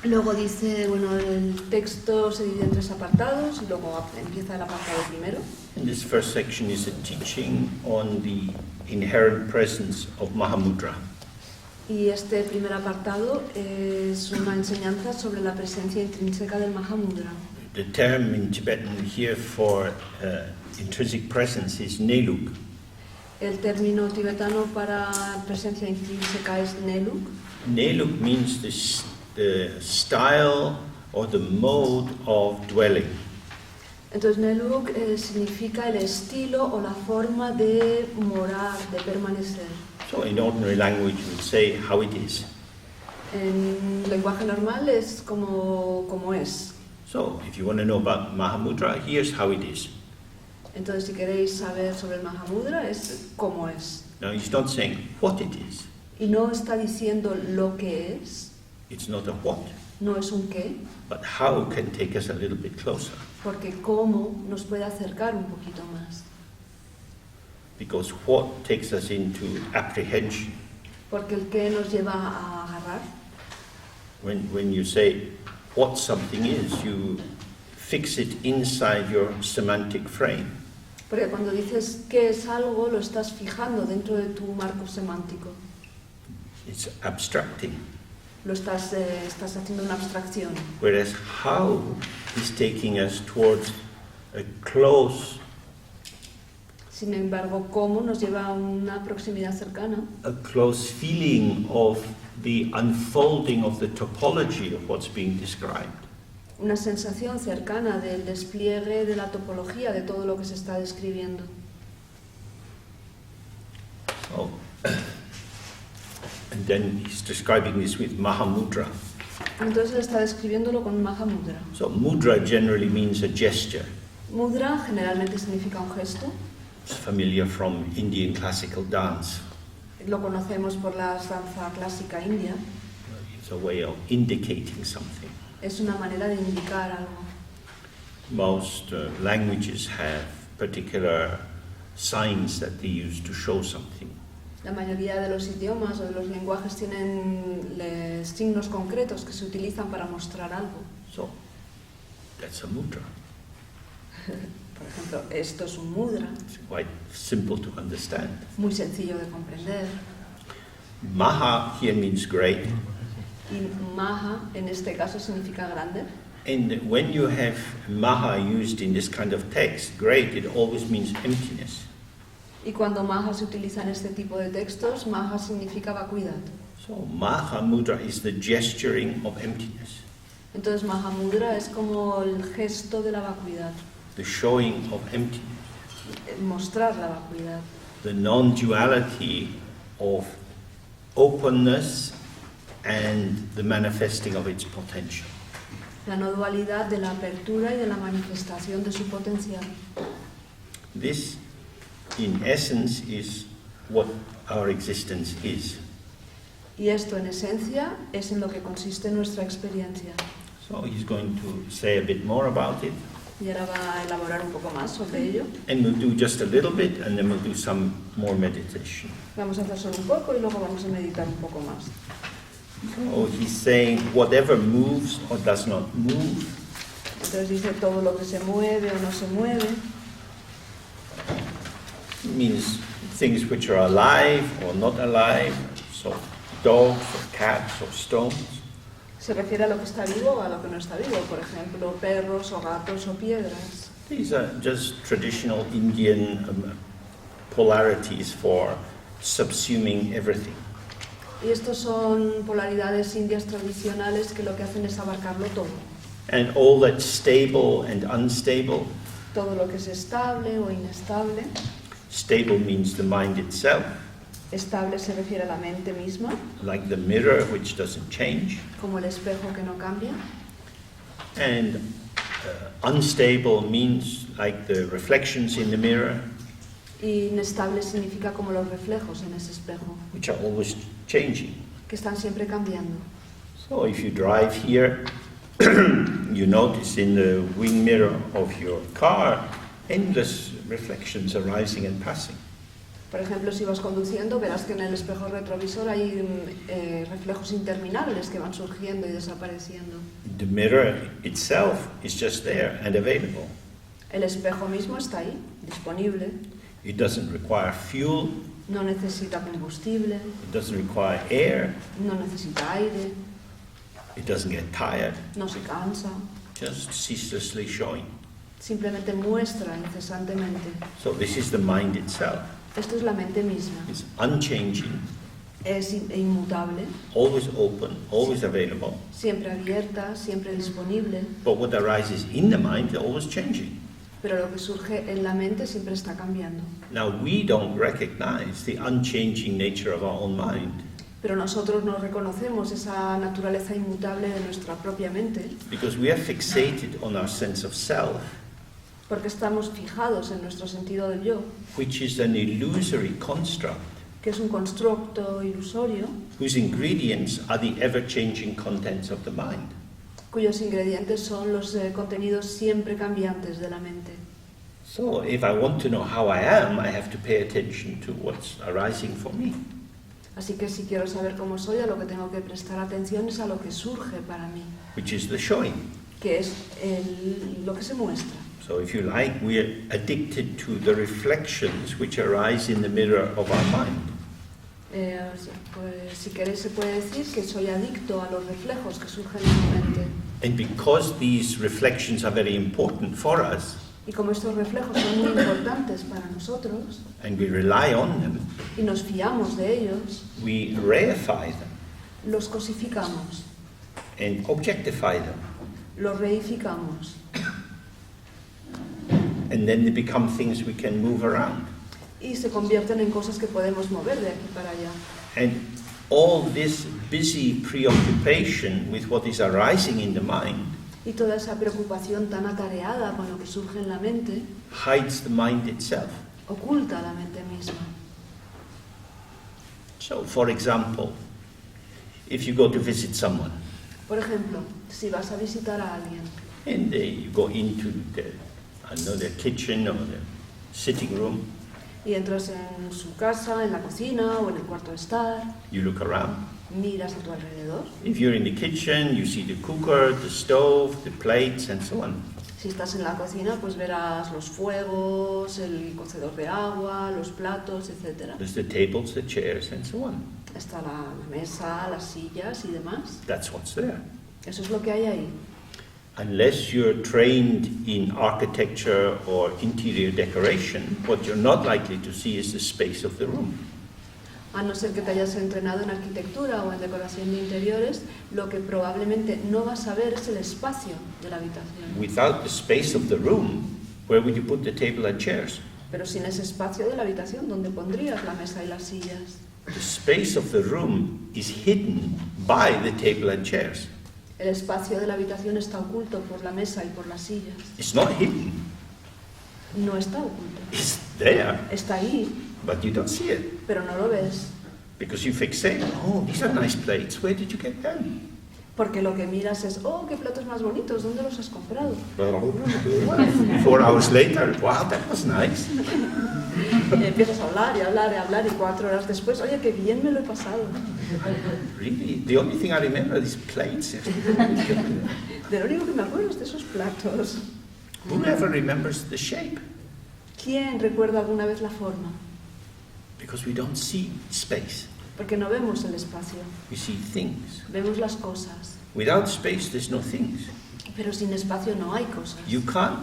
Luego dice, bueno, el texto se divide en 3 apartados y luego empieza el apartado primero. And this first section is a teaching on the inherent presence of Mahamudra. Y este primer apartado es una enseñanza sobre la presencia intrínseca del Mahamudra. The term in Tibetan here for intrinsic presence is neluk. El término tibetano para presencia intrínseca es neluk. Neluk means the style or the mode of dwelling. Entonces neluk significa el estilo o la forma de morar, de permanecer. So in ordinary language we would say how it is. En lenguaje normal es como es. So if you want to know about Mahamudra, here's how it is. Entonces si queréis saber sobre el Mahamudra es como es. Now he's not saying what it is. Y no está diciendo lo que es, It's not a what, no es un qué, but how can take us a little bit closer. porque cómo nos puede acercar un poquito más. Because what takes us into apprehension. Porque el qué nos lleva a agarrar. When you say what something is, you fix it inside your semantic frame. Porque cuando dices qué es algo, lo estás fijando dentro de tu marco semántico. It's abstracting. Lo estás haciendo una abstracción. Whereas how is taking us towards a close, Sin embargo, cómo nos lleva a una proximidad cercana, a close feeling of the unfolding of the topology of what's being described. una sensación cercana del despliegue de la topología de todo lo que se está describiendo. So, and then he's describing this with Mahamudra. Entonces él está describiéndolo con Mahamudra. So mudra generally means a gesture. Mudra generalmente significa un gesto. It's familiar from Indian classical dance. Lo conocemos por la danza clásica india. It's a way of indicating something. Es una manera de indicar algo. Most languages have particular signs that they use to show something. La mayoría de los idiomas o de los lenguajes tienen signos concretos que se utilizan para mostrar algo. So, that's a mudra. Por ejemplo, esto es un mudra, It's quite simple to understand. muy sencillo de comprender. Maha here means great. Y maha, en este caso, significa grande. And when you have maha used in this kind of text, great, it always means emptiness. Y cuando maha se utiliza en este tipo de textos, maha significa vacuidad. So Mahamudra is the gesturing of emptiness, Entonces Mahamudra es como el gesto de la vacuidad, the showing of emptiness, mostrar la vacuidad, the non-duality of openness and the manifesting of its potential. la no dualidad de la apertura y de la manifestación de su potencial. This, in essence, is what our existence is. Y esto, en esencia, es en lo que consiste nuestra experiencia. So he's going to say a bit more about it, Y ahora va a elaborar un poco más sobre ello. and we'll do just a little bit, and then we'll do some more meditation. Vamos a hacer solo un poco y luego vamos a meditar un poco más. So he's saying whatever moves or does not move, Entonces dice todo lo que se mueve o no se mueve. means things which are alive or not alive, so dogs or cats or stones. Se refiere a lo que está vivo o a lo que no está vivo. Por ejemplo, perros o gatos o piedras. These are just traditional Indian polarities for subsuming everything. Y estos son polaridades indias tradicionales que lo que hacen es abarcarlo todo. And all that's stable and unstable. Todo lo que es estable o inestable. Stable means the mind itself, Estable se refiere a la mente misma, like the mirror which doesn't change. como el espejo que no cambia. And unstable means like the reflections in the mirror, Y inestable significa como los reflejos en ese espejo, which are always changing. que están siempre cambiando. So if you drive here, you notice in the wing mirror of your car endless reflections arising and passing. Por ejemplo, si vas conduciendo, verás que en el espejo retrovisor hay reflejos interminables que van surgiendo y desapareciendo. The mirror itself is just there and available. El espejo mismo está ahí, disponible. It doesn't require fuel, No necesita combustible, it doesn't require air, no necesita aire, it doesn't get tired, no se cansa. just ceaselessly showing. Simplemente muestra incesantemente. So this is the mind itself. Esto es la mente misma. It's unchanging, Es inmutable, always open, always available. siempre abierta, siempre disponible. But what arises in the mind is always changing. Pero lo que surge en la mente siempre está cambiando. Now we don't recognize the unchanging nature of our own mind Pero nosotros no reconocemos esa naturaleza inmutable de nuestra propia mente because we are fixated on our sense of self, porque estamos fijados en nuestro sentido del yo, which is an illusory construct que es un constructo ilusorio whose ingredients are the ever-changing contents of the mind. cuyos ingredientes son los contenidos siempre cambiantes de la mente. So if I want to know how I am, I have to pay attention to what's arising for me. Así que si quiero saber cómo soy, a lo que tengo que prestar atención es a lo que surge para mí, Which is the showing. que es lo que se muestra. So if you like, we are addicted to the reflections which arise in the mirror of our mind. Pues si queréis se puede decir que soy adicto a los reflejos que surgen en mi mente. And because these reflections are very important for us, Y como estos reflejos son muy importantes para nosotros and we rely on them, y nos fiamos de ellos, we reify them los cosificamos, and objectify them. los reificamos. And then they become things we can move around. Y se convierten en cosas que podemos mover de aquí para allá. And all this busy preoccupation with what is arising in the mind Y toda esa preocupación tan atareada con lo que surge en la mente, hides the mind itself. oculta la mente misma. So, for example, if you go to visit someone Por ejemplo, si vas a visitar a alguien and you go into their kitchen or their sitting room, y entras en su casa, en la cocina o en el cuarto de estar, you look around. miras a tu alrededor. If you're in the kitchen, you see the cooker, the stove, the plates, and so on. Si estás en la cocina, pues verás los fuegos, el cocedor de agua, los platos, etc. There's the tables, the chairs, and so on. Está la mesa, las sillas y demás. That's what's there. Eso es lo que hay ahí. Unless you're trained in architecture or interior decoration, what you're not likely to see is the space of the room. A no ser que te hayas entrenado en arquitectura o en decoración de interiores, lo que probablemente no vas a ver es el espacio de la habitación. Without the space of the room, where would you put the table and chairs? Pero sin ese espacio de la habitación, ¿dónde pondrías la mesa y las sillas? The space of the room is hidden by the table and chairs. El espacio de la habitación está oculto por la mesa y por las sillas. It's not hidden, No está oculto. it's there, Está ahí, but you don't see it. pero no lo ves. Because you fixate, oh, these are nice plates, where did you get them? Porque lo que miras es, oh, qué platos más bonitos, ¿dónde los has comprado? 4 hours later, wow, that was nice. Y empiezas a hablar y hablar y hablar y 4 horas después, oye, qué bien me lo he pasado. Really, the only thing I remember are these plates. De lo único que me acuerdo es de esos platos. Whoever remembers the shape? ¿Quién recuerda alguna vez la forma? Because we don't see space, Porque no vemos el espacio, we see things. vemos las cosas. Without space, there's no things. Pero sin espacio no hay cosas. You can't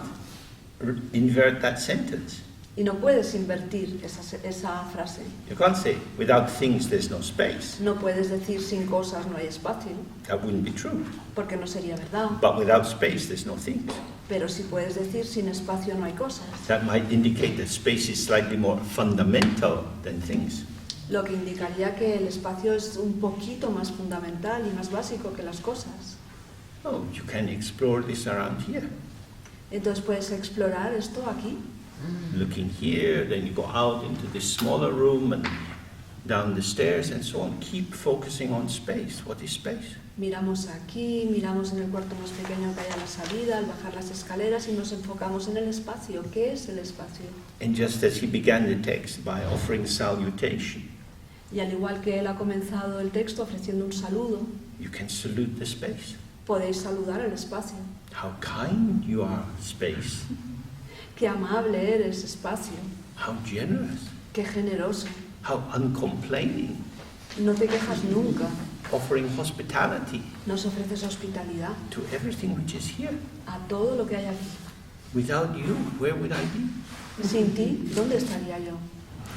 invert that sentence. Y no puedes invertir esa frase. You can't say, without things, there's no space. No puedes decir sin cosas no hay espacio, That wouldn't be true. porque no sería verdad. But without space, there's no things. Pero sí puedes decir sin espacio no hay cosas. That might indicate that space is slightly more fundamental than things. Lo que indicaría que el espacio es un poquito más fundamental y más básico que las cosas. Oh, you can explore this around here. Entonces puedes explorar esto aquí. Looking here, then you go out into this smaller room and down the stairs and so on. Keep focusing on space. What is space? Miramos aquí, miramos en el cuarto más pequeño que hay a la salida, al bajar las escaleras y nos enfocamos en el espacio. ¿Qué es el espacio? And just as he began the text by offering salutation, Y al igual que él ha comenzado el texto ofreciendo un saludo, you can salute the space. podéis saludar el espacio. How kind you are, space. Qué amable eres, espacio. How generous. Qué generoso. How uncomplaining. No te quejas nunca. Offering hospitality Nos ofreces hospitalidad to everything which is here. a todo lo que hay aquí. Without you, where would I be? Sin ti, ¿dónde estaría yo?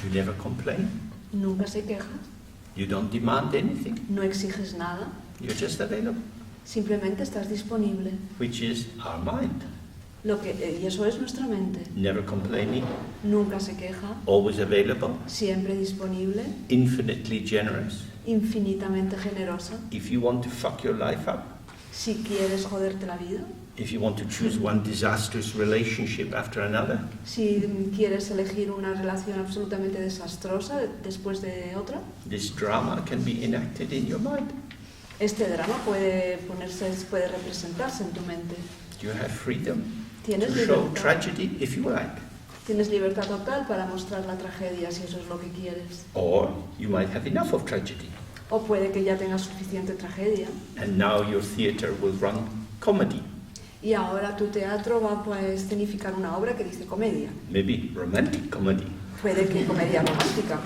You never complain. Nunca se queja, You don't demand anything. no exiges nada, You're just available, simplemente estás disponible. which is our mind. Y eso es nuestra mente. Never complaining, Nunca se queja, always available, siempre disponible, infinitely generous. infinitamente generosa. If you want to fuck your life up, Si quieres joderte la vida, if you want to choose one disastrous relationship after another, si quieres elegir una relación absolutamente desastrosa después de otra, this drama can be enacted in your mind. este drama puede representarse en tu mente. You have freedom Tienes to show libertad. tragedy if you like. Tienes libertad total para mostrar la tragedia si eso es lo que quieres. Or you might have enough of tragedy, O puede que ya tengas suficiente tragedia and now your theatre will run comedy, y ahora tu teatro va a escenificar una obra que dice comedia. maybe romantic comedy, Puede que comedia romántica,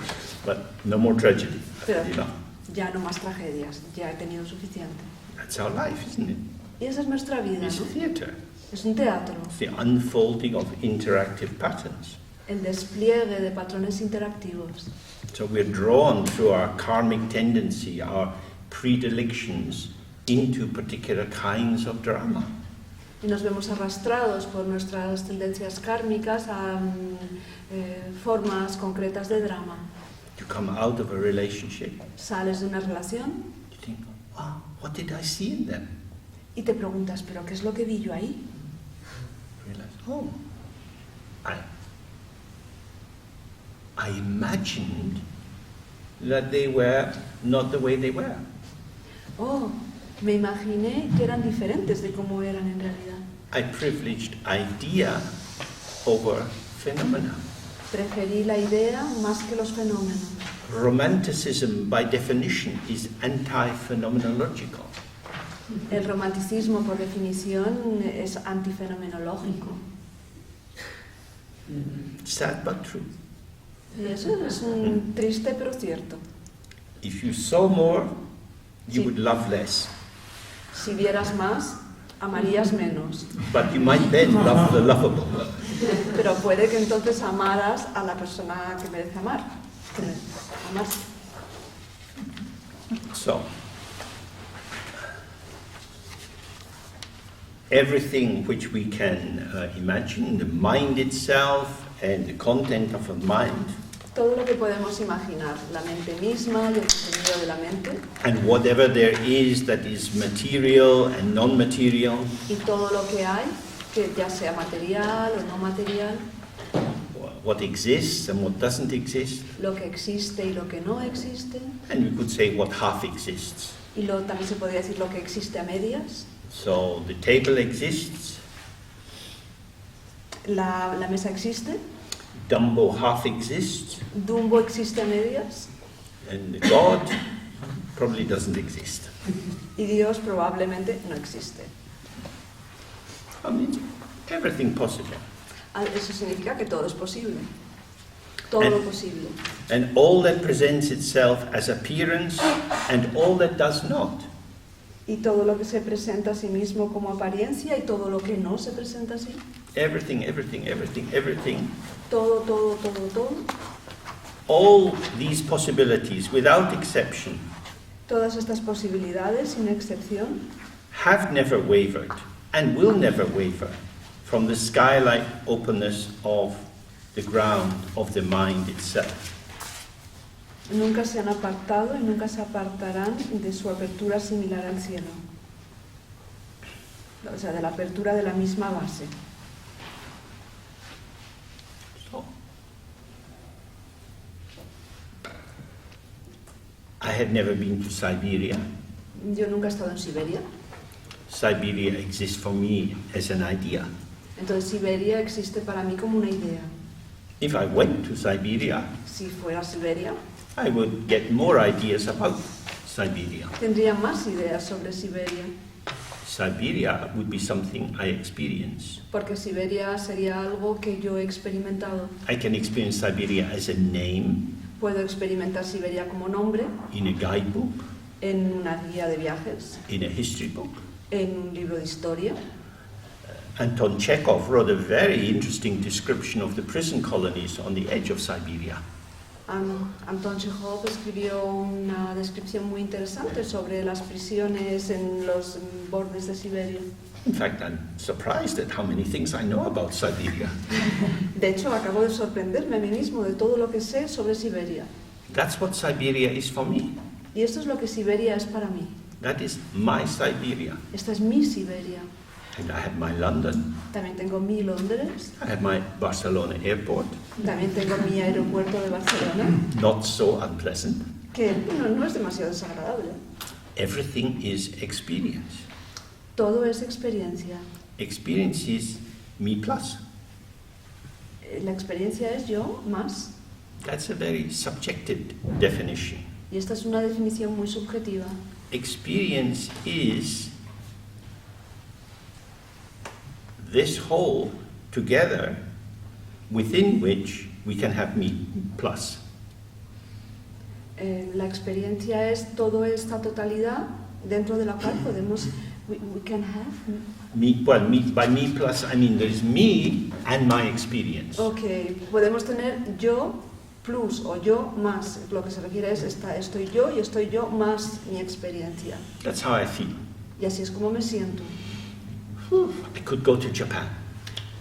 but no more tragedy. pero You know, ya no más tragedias, ya he tenido suficiente. that's our life, isn't it? Y esa es nuestra vida, It's ¿no? theatre. Es un teatro, It's the unfolding of interactive patterns. el despliegue de patrones interactivos. So we're drawn through our karmic tendency, our predilections, into particular kinds of drama. Y nos vemos arrastrados por nuestras tendencias kármicas a formas concretas de drama. You come out of a relationship, Sales de una relación you think, wow, what did I see in them? y te preguntas, ¿pero qué es lo que vi yo ahí? Realize, oh, I imagined that they were not the way they were. Oh, me imaginé que eran diferentes de cómo eran en realidad. I privileged idea over phenomena. Preferí la idea más que los fenómenos. Romanticism, by definition, is anti-phenomenological. El romanticismo, por definición, es antifenomenológico. Sad but true. Y eso es un triste pero cierto. If you saw more, you Sí. would love less. Si vieras más, amarías menos. But you might then love the lovable. Pero puede que entonces amaras a la persona que merece amar. Amarse. So, everything which we can imagine, the mind itself and the content of a mind, Todo lo que podemos imaginar, la mente misma y el contenido de la mente, and whatever there is that is material and non-material, y todo lo que hay, que ya sea material o no material, what exists and what doesn't exist, lo que existe y lo que no existe, and we could say what half exists. y también se podría decir lo que existe a medias. So the table exists, La mesa existe, Dumbo half exists, Dumbo existe a medias, and God probably doesn't exist. y Dios probablemente no existe. I mean, everything possible. Eso significa que todo es posible. Todo lo posible. And all that presents itself as appearance and all that does not. Y todo lo que se presenta a sí mismo como apariencia y todo lo que no se presenta así. Everything, everything, everything, everything. Todo, todo, todo, todo. All these possibilities, without exception, Todas estas posibilidades, sin excepción, have never wavered and will never waver from the sky-like openness of the ground of the mind itself. nunca se han apartado y nunca se apartarán de su apertura similar al cielo. O sea, de la apertura de la misma base. So, have never been to Siberia. Yo nunca he estado en Siberia. Siberia exists for me as an idea. Entonces Siberia existe para mí como una idea. If I went to Siberia, Si fuera a Siberia, I would get more ideas about Siberia. tendría más ideas sobre Siberia. Siberia would be something I experience. Porque Siberia sería algo que yo he experimentado. I can experience Siberia as a name Puedo experimentar Siberia como nombre, in a guidebook, en una guía de viajes, in a history book. en un libro de historia. Anton Chekhov wrote a very interesting description of the prison colonies on the edge of Siberia. Anton Chekhov escribió una descripción muy interesante sobre las prisiones en los bordes de Siberia. In fact, I'm surprised at how many things I know about Siberia. De hecho, acabo de sorprenderme a mí mismo de todo lo que sé sobre Siberia. That's what Siberia is for me. Y esto es lo que Siberia es para mí. That is my Siberia. Esta es mi Siberia. And I have my London, También tengo mi Londres, I have my Barcelona airport, también tengo mi aeropuerto de Barcelona, not so unpleasant. que bueno, no es demasiado desagradable. Everything is experience. Todo es experiencia. Experience is me plus. La experiencia es yo más. That's a very subjective definition. Y esta es una definición muy subjetiva. Experience is this whole together within which we can have me plus. La experiencia es toda esta totalidad dentro de la cual podemos, we can have. By me plus, I mean there's me and my experience. Ok, podemos tener yo plus o yo más. Lo que se refiere es estoy yo y estoy yo más mi experiencia. That's how I feel. Y así es como me siento. I could go to Japan.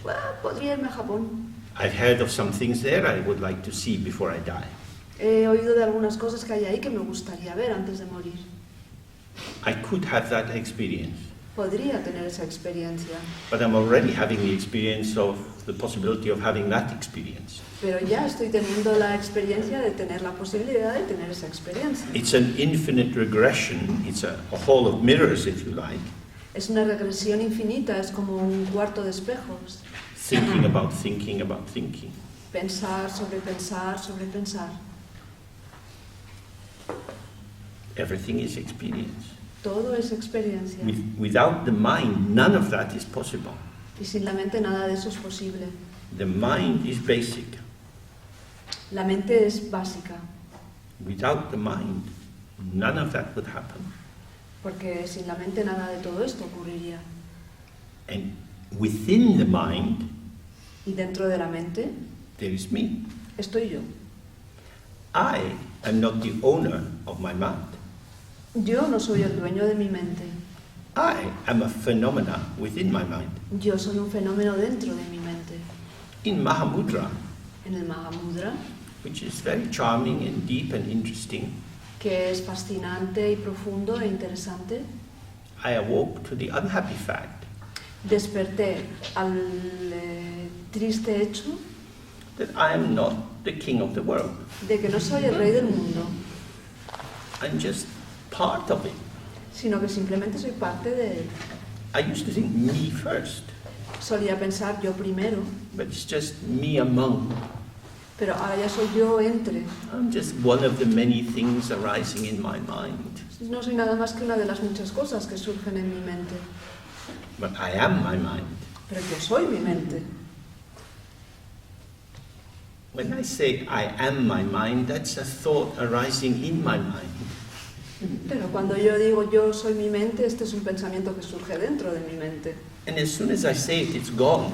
Bueno, podría irme a Japón. I've heard of some things there I would like to see before I die. He oído de algunas cosas que hay ahí que me gustaría ver antes de morir. I could have that experience, Podría tener esa experiencia, but I'm already having the experience of the possibility of having that experience. pero ya estoy teniendo la experiencia de tener la posibilidad de tener esa experiencia. It's an infinite regression. It's a hall of mirrors, if you like, Es una regresión infinita, es como un cuarto de espejos. thinking about thinking about thinking. Pensar sobre pensar sobre pensar. Everything is experience. Todo es experiencia. Without the mind, none of that is possible. Y sin la mente nada de eso es posible. The mind is basic. La mente es básica, Without the mind, none of that would happen. porque sin la mente nada de todo esto ocurriría. And within the mind, Y dentro de la mente there is me. estoy yo. I am not the owner of my mind. Yo no soy el dueño de mi mente. I am a phenomena within my mind. Yo soy un fenómeno dentro de mi mente. In Mahamudra, En el Mahamudra, which is very charming and deep and interesting, que es fascinante y profundo e interesante, I awoke to the unhappy fact desperté al triste hecho that I am not the king of the world. de que no soy el rey del mundo, I'm just part of it. sino que simplemente soy parte de él. I used to think me first, Solía pensar yo primero, but it's just me among. pero ahora ya soy yo entre. I'm just one of the many things arising in my mind. No soy nada más que una de las muchas cosas que surgen en mi mente, But I am my mind. pero yo soy mi mente. When I say I am my mind, that's a thought arising in my mind. Pero cuando yo digo yo soy mi mente, este es un pensamiento que surge dentro de mi mente. And as soon as I say it, it's gone.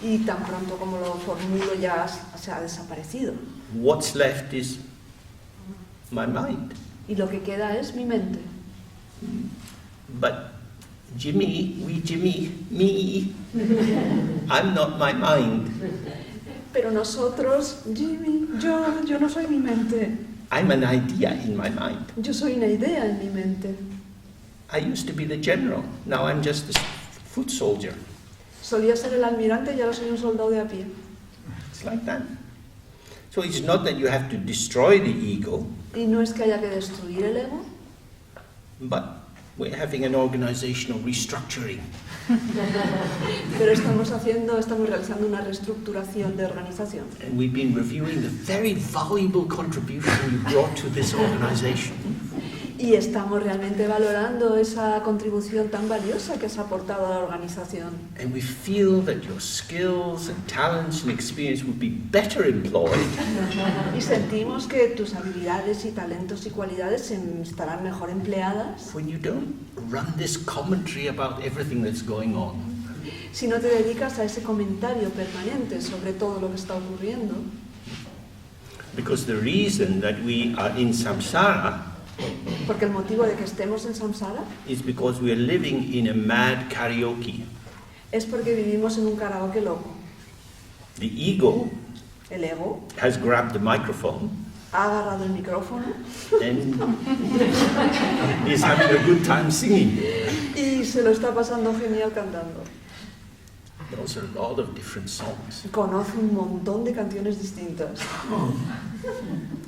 Y tan pronto como lo formulo ya se ha desaparecido. What's left is my mind. Y lo que queda es mi mente. But Jimmy, me, I'm not my mind. Pero nosotros, Jimmy, yo no soy mi mente. I'm an idea in my mind. Yo soy una idea en mi mente. I used to be the general. Now I'm just a foot soldier. Solía ser el almirante y ahora soy un soldado de a pie. It's like that. So it's not that you have to destroy the ego. Y no es que haya que destruir el ego, but we're having an organizational restructuring. pero estamos realizando una reestructuración de organización. And we've been reviewing the very valuable contribution you brought to this organization. Y estamos realmente valorando esa contribución tan valiosa que has aportado a la organización. And we feel that your skills and talents and experience would be better employed Y sentimos que tus habilidades y talentos y cualidades estarán mejor empleadas when you don't run this commentary about everything that's going on. si no te dedicas a ese comentario permanente sobre todo lo que está ocurriendo. Because the reason that we are in samsara Porque el motivo de que estemos en samsara is because we are living in a mad karaoke. es porque vivimos en un karaoke loco. The ego El ego has grabbed the microphone ha agarrado el micrófono and is having a good time singing. y se lo está pasando genial cantando. Those are a lot of different songs. Conoce un montón de canciones distintas.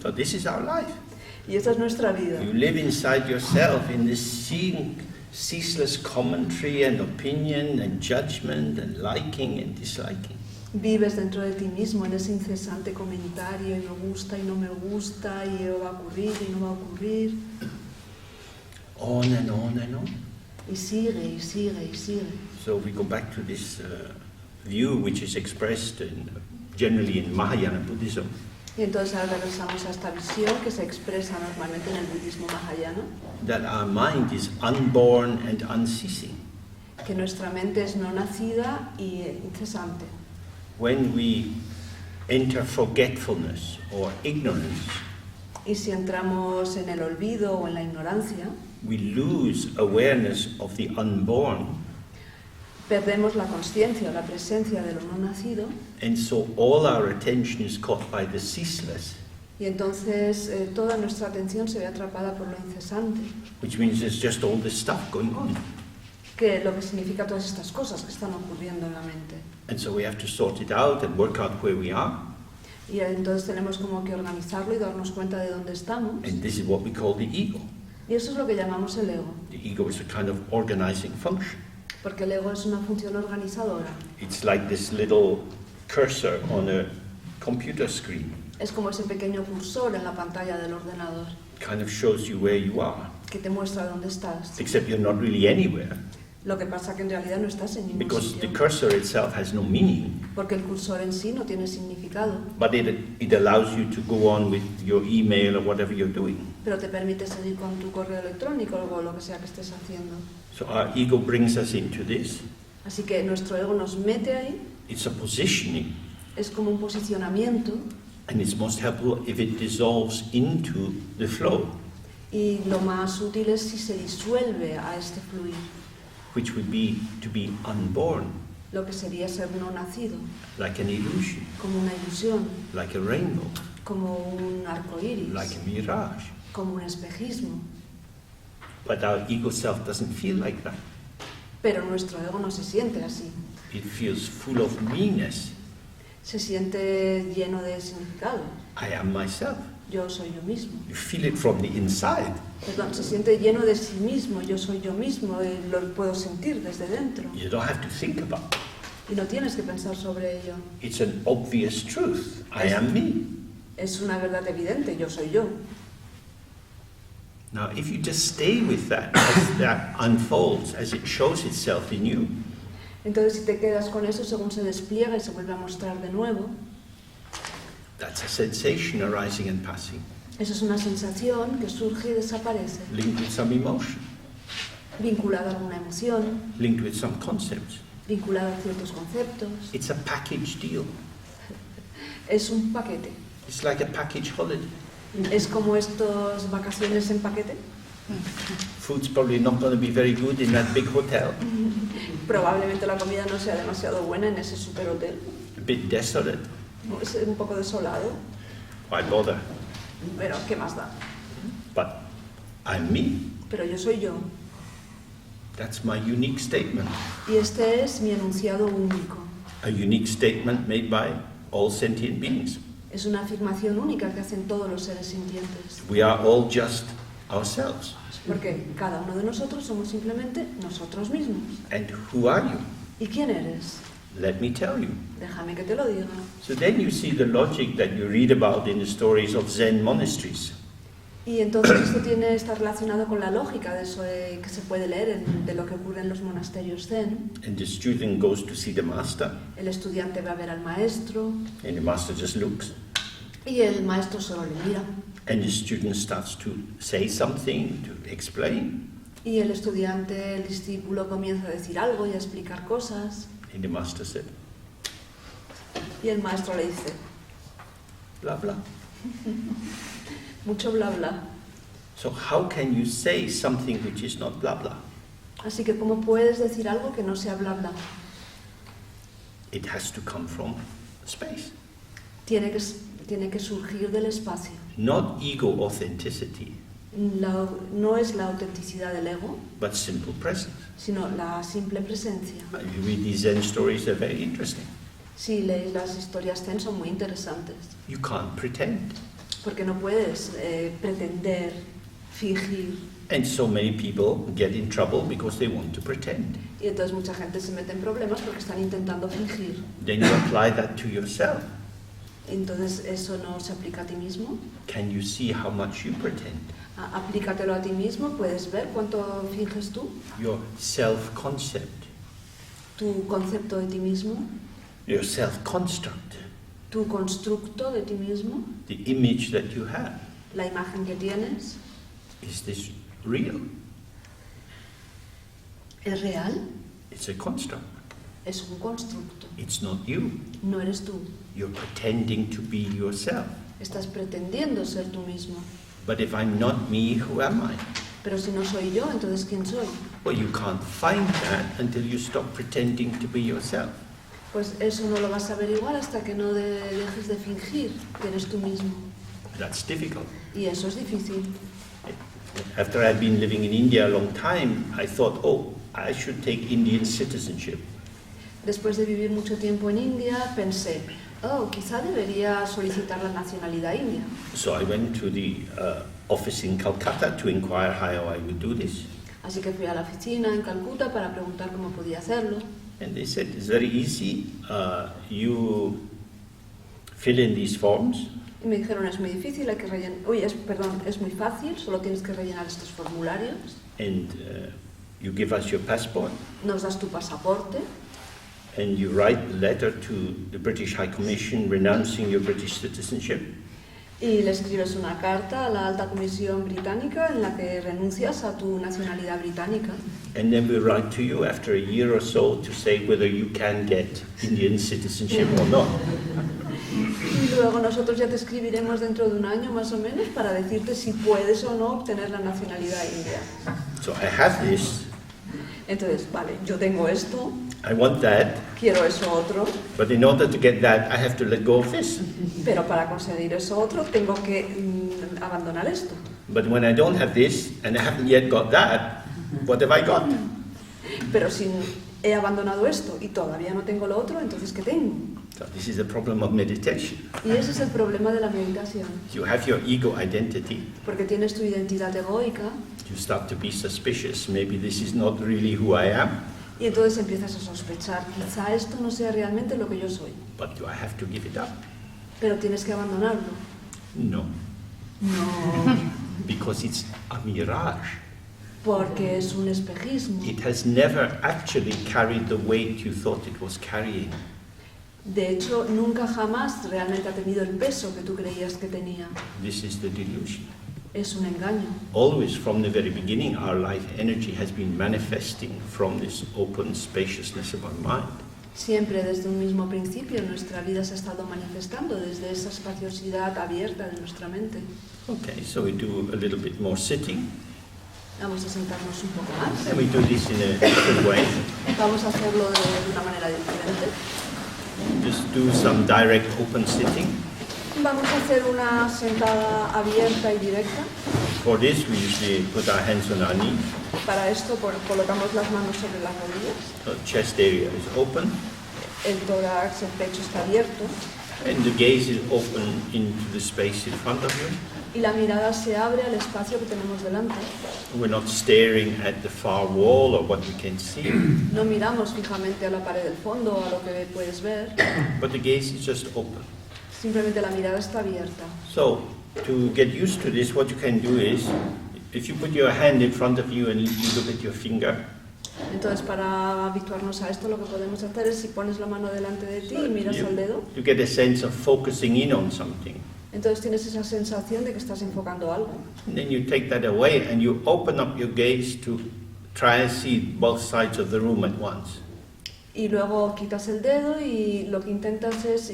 So this is our life. Y esta es nuestra vida. You live inside yourself in this ceaseless commentary and opinion and judgment and liking and disliking. Vives dentro de ti mismo en ese incesante comentario y me gusta y no me gusta y va a ocurrir y no va a ocurrir. On and on and on. Y sigue y sigue y sigue. So we go back to this view which is expressed generally in Mahayana Buddhism. Y entonces ahora regresamos a esta visión que se expresa normalmente en el budismo mahayana, That our mind is unborn and unceasing. que nuestra mente es no nacida y incesante. When we enter forgetfulness or ignorance, Y si entramos en el olvido o en la ignorancia, we lose awareness of the unborn, perdemos la consciencia o la presencia de lo no nacido, and so all our attention is caught by the ceaseless, y entonces toda nuestra atención se ve atrapada por lo incesante, which means there's just all this stuff going on. que lo que significa todas estas cosas que están ocurriendo en la mente. And so we have to sort it out and work out where we are, Y entonces tenemos como que organizarlo y darnos cuenta de dónde estamos. and this is what we call the ego. Y eso es lo que llamamos el ego, The ego is a kind of organizing function. porque el ego es una función organizadora. It's like this little cursor on a computer screen. Es como ese pequeño cursor en la pantalla del ordenador, Kind of shows you where you are, que te muestra dónde estás. except you're not really anywhere, Lo que pasa que en realidad no estás en ningún because the sitio, cursor itself has no meaning, porque el cursor en sí no tiene significado, but it allows you to go on with your email or whatever you're doing. pero te permite seguir con tu correo electrónico o lo que sea que estés haciendo. So our ego brings us into this. Así que nuestro ego nos mete ahí, It's a positioning, es como un posicionamiento, and it's most helpful if it dissolves into the flow, y lo más útil es si se disuelve a este fluir, which would be to be unborn, lo que sería ser no nacido, like an illusion, como una ilusión, like a rainbow, como un arco iris, like a mirage. como un espejismo. But our ego self doesn't feel like that. Pero nuestro ego no se siente así, It feels full of meanness. se siente lleno de significado. I am myself. Yo soy yo mismo. You feel it from the inside. Perdón, se siente lleno de sí mismo, yo soy yo mismo, lo puedo sentir desde dentro. You don't have to think about it. Y no tienes que pensar sobre ello. It's an obvious truth. I am me. Es una verdad evidente, yo soy yo. Now, if you just stay with that, as that unfolds, as it shows itself in you, Entonces si te quedas con eso según se despliega y se vuelve a mostrar de nuevo, that's a sensation arising and passing, eso es una sensación que surge y desaparece, linked with some emotion, vinculada a alguna emoción, linked with some concepts. vinculada a ciertos conceptos. It's a package deal. Es un paquete. It's like a package holiday. Es como estas vacaciones en paquete. Food's probably not going to be very good in that big hotel. Probablemente la comida no sea demasiado buena en ese superhotel. A bit desolate. Es un poco desolado, Why bother? pero ¿qué más da? But I'm me. Pero yo soy yo. That's my unique statement. Y este es mi enunciado único. A unique statement made by all sentient beings. Es una afirmación única que hacen todos los seres sintientes. We are all just ourselves. Porque cada uno de nosotros somos simplemente nosotros mismos. And who are you? ¿Y quién eres? Let me tell you. Déjame que te lo diga. So then you see the logic that you read about in the stories of Zen monasteries. Y entonces esto está relacionado con la lógica de eso que se puede leer de lo que ocurre en los monasterios Zen. And the student goes to see the master, El estudiante va a ver al maestro and the master just looks. y el maestro solo le mira. And the student starts to say something, to explain. Y el estudiante, el discípulo, comienza a decir algo y a explicar cosas. And the master said, Y el maestro le dice, blah, blah. mucho bla bla. So how can you say something which is not blah, blah? Así que ¿cómo puedes decir algo que no sea bla bla? It has to come from space. Tiene que surgir del espacio. Not ego authenticity, No es la autenticidad del ego, but simple presence. sino la simple presencia. You read these Zen stories, they're very interesting. Si lees las historias Zen son muy interesantes, You can't pretend. porque no puedes pretender, fingir. And so many people get in trouble because they want to pretend. Y entonces mucha gente se mete en problemas porque están intentando fingir. Then you apply that to yourself. Entonces eso no se aplica a ti mismo. Can you see how much you pretend? Aplícatelo a ti mismo, puedes ver cuánto finges tú, Your self-concept, tu concepto de ti mismo, your self-construct, tu constructo de ti mismo, the image that you have. la imagen que tienes. Is this real? ¿Es real? It's a construct. Es un constructo. It's not you. No eres tú. You're pretending to be yourself. Estás pretendiendo ser tú mismo. But if I'm not me, who am I? Pero si no soy yo, entonces ¿quién soy? Well, you can't find that until you stop pretending to be yourself. Pues eso no lo vas a averiguar hasta que no dejes de fingir que eres tú mismo. That's difficult. Y eso es difícil. After I'd been living in India a long time, I thought, oh, I should take Indian citizenship. Después de vivir mucho tiempo en India, pensé, quizá debería solicitar la nacionalidad india. So I went to the office in Calcutta to inquire how I would do this. Así que fui a la oficina en Calcuta para preguntar cómo podía hacerlo. And they said, it's very easy. You fill in these forms. Y me dijeron, es muy difícil, hay que rellenar... es muy fácil, solo tienes que rellenar estos formularios. And you give us your passport. Nos das tu pasaporte. And you write a letter to the British High Commission renouncing your British citizenship. Y le escribes una carta a la Alta Comisión Británica en la que renuncias a tu nacionalidad británica. And then we write to you after a year or so to say whether you can get Indian citizenship or not. Y luego nosotros ya te escribiremos dentro de un año más o menos para decirte si puedes o no obtener la nacionalidad india. So I have this. Entonces, vale, yo tengo esto, I want that. quiero eso otro, But in order to get that, I have to let go of this. pero para conseguir eso otro tengo que abandonar esto. But when I don't have this and I haven't yet got that, what have I got? Pero si he abandonado esto y todavía no tengo lo otro, entonces ¿qué tengo? So this is the problem of meditation. Y ese es el problema de la meditación, You have your ego identity. porque tienes tu identidad egoica You start to be suspicious. Maybe this is not really who I am. y entonces empiezas a sospechar, quizá esto no sea realmente lo que yo soy, But do I have to give it up? pero tienes que abandonarlo. No. No, Because it's a mirage. porque es un espejismo. It has never actually carried the weight you thought it was carrying. De hecho, nunca jamás realmente ha tenido el peso que tú creías que tenía. This is the delusion. Es un engaño. Always from the very beginning, our life energy has been manifesting from this open spaciousness of our mind. Siempre desde un mismo principio nuestra vida se ha estado manifestando desde esa espaciosidad abierta de nuestra mente. Okay, so we do a little bit more sitting, Vamos a sentarnos un poco más. and we do this in a different way. Vamos a hacerlo de una manera diferente. Just do some direct open sitting. Vamos a hacer una sentada abierta y directa. For this, we usually put our hands on our knees. Para esto colocamos las manos sobre las rodillas. The chest area is open. El tórax, el pecho está abierto. And the gaze is open into the space in front of you. Y la mirada se abre al espacio que tenemos delante. We're not staring at the far wall or what we can see, No miramos fijamente a la pared del fondo o a lo que puedes ver, but the gaze is just open. simplemente la mirada está abierta. So, to get used to this, what you can do is, if you put your hand in front of you and you look at your finger, Entonces, para habituarnos a esto, lo que podemos hacer es si pones la mano delante de ti y miras al dedo, you get a sense of focusing in on something. entonces tienes esa sensación de que estás enfocando algo. And then you take that away and you open up your gaze to try and see both sides of the room at once. Y luego quitas el dedo y lo que intentas es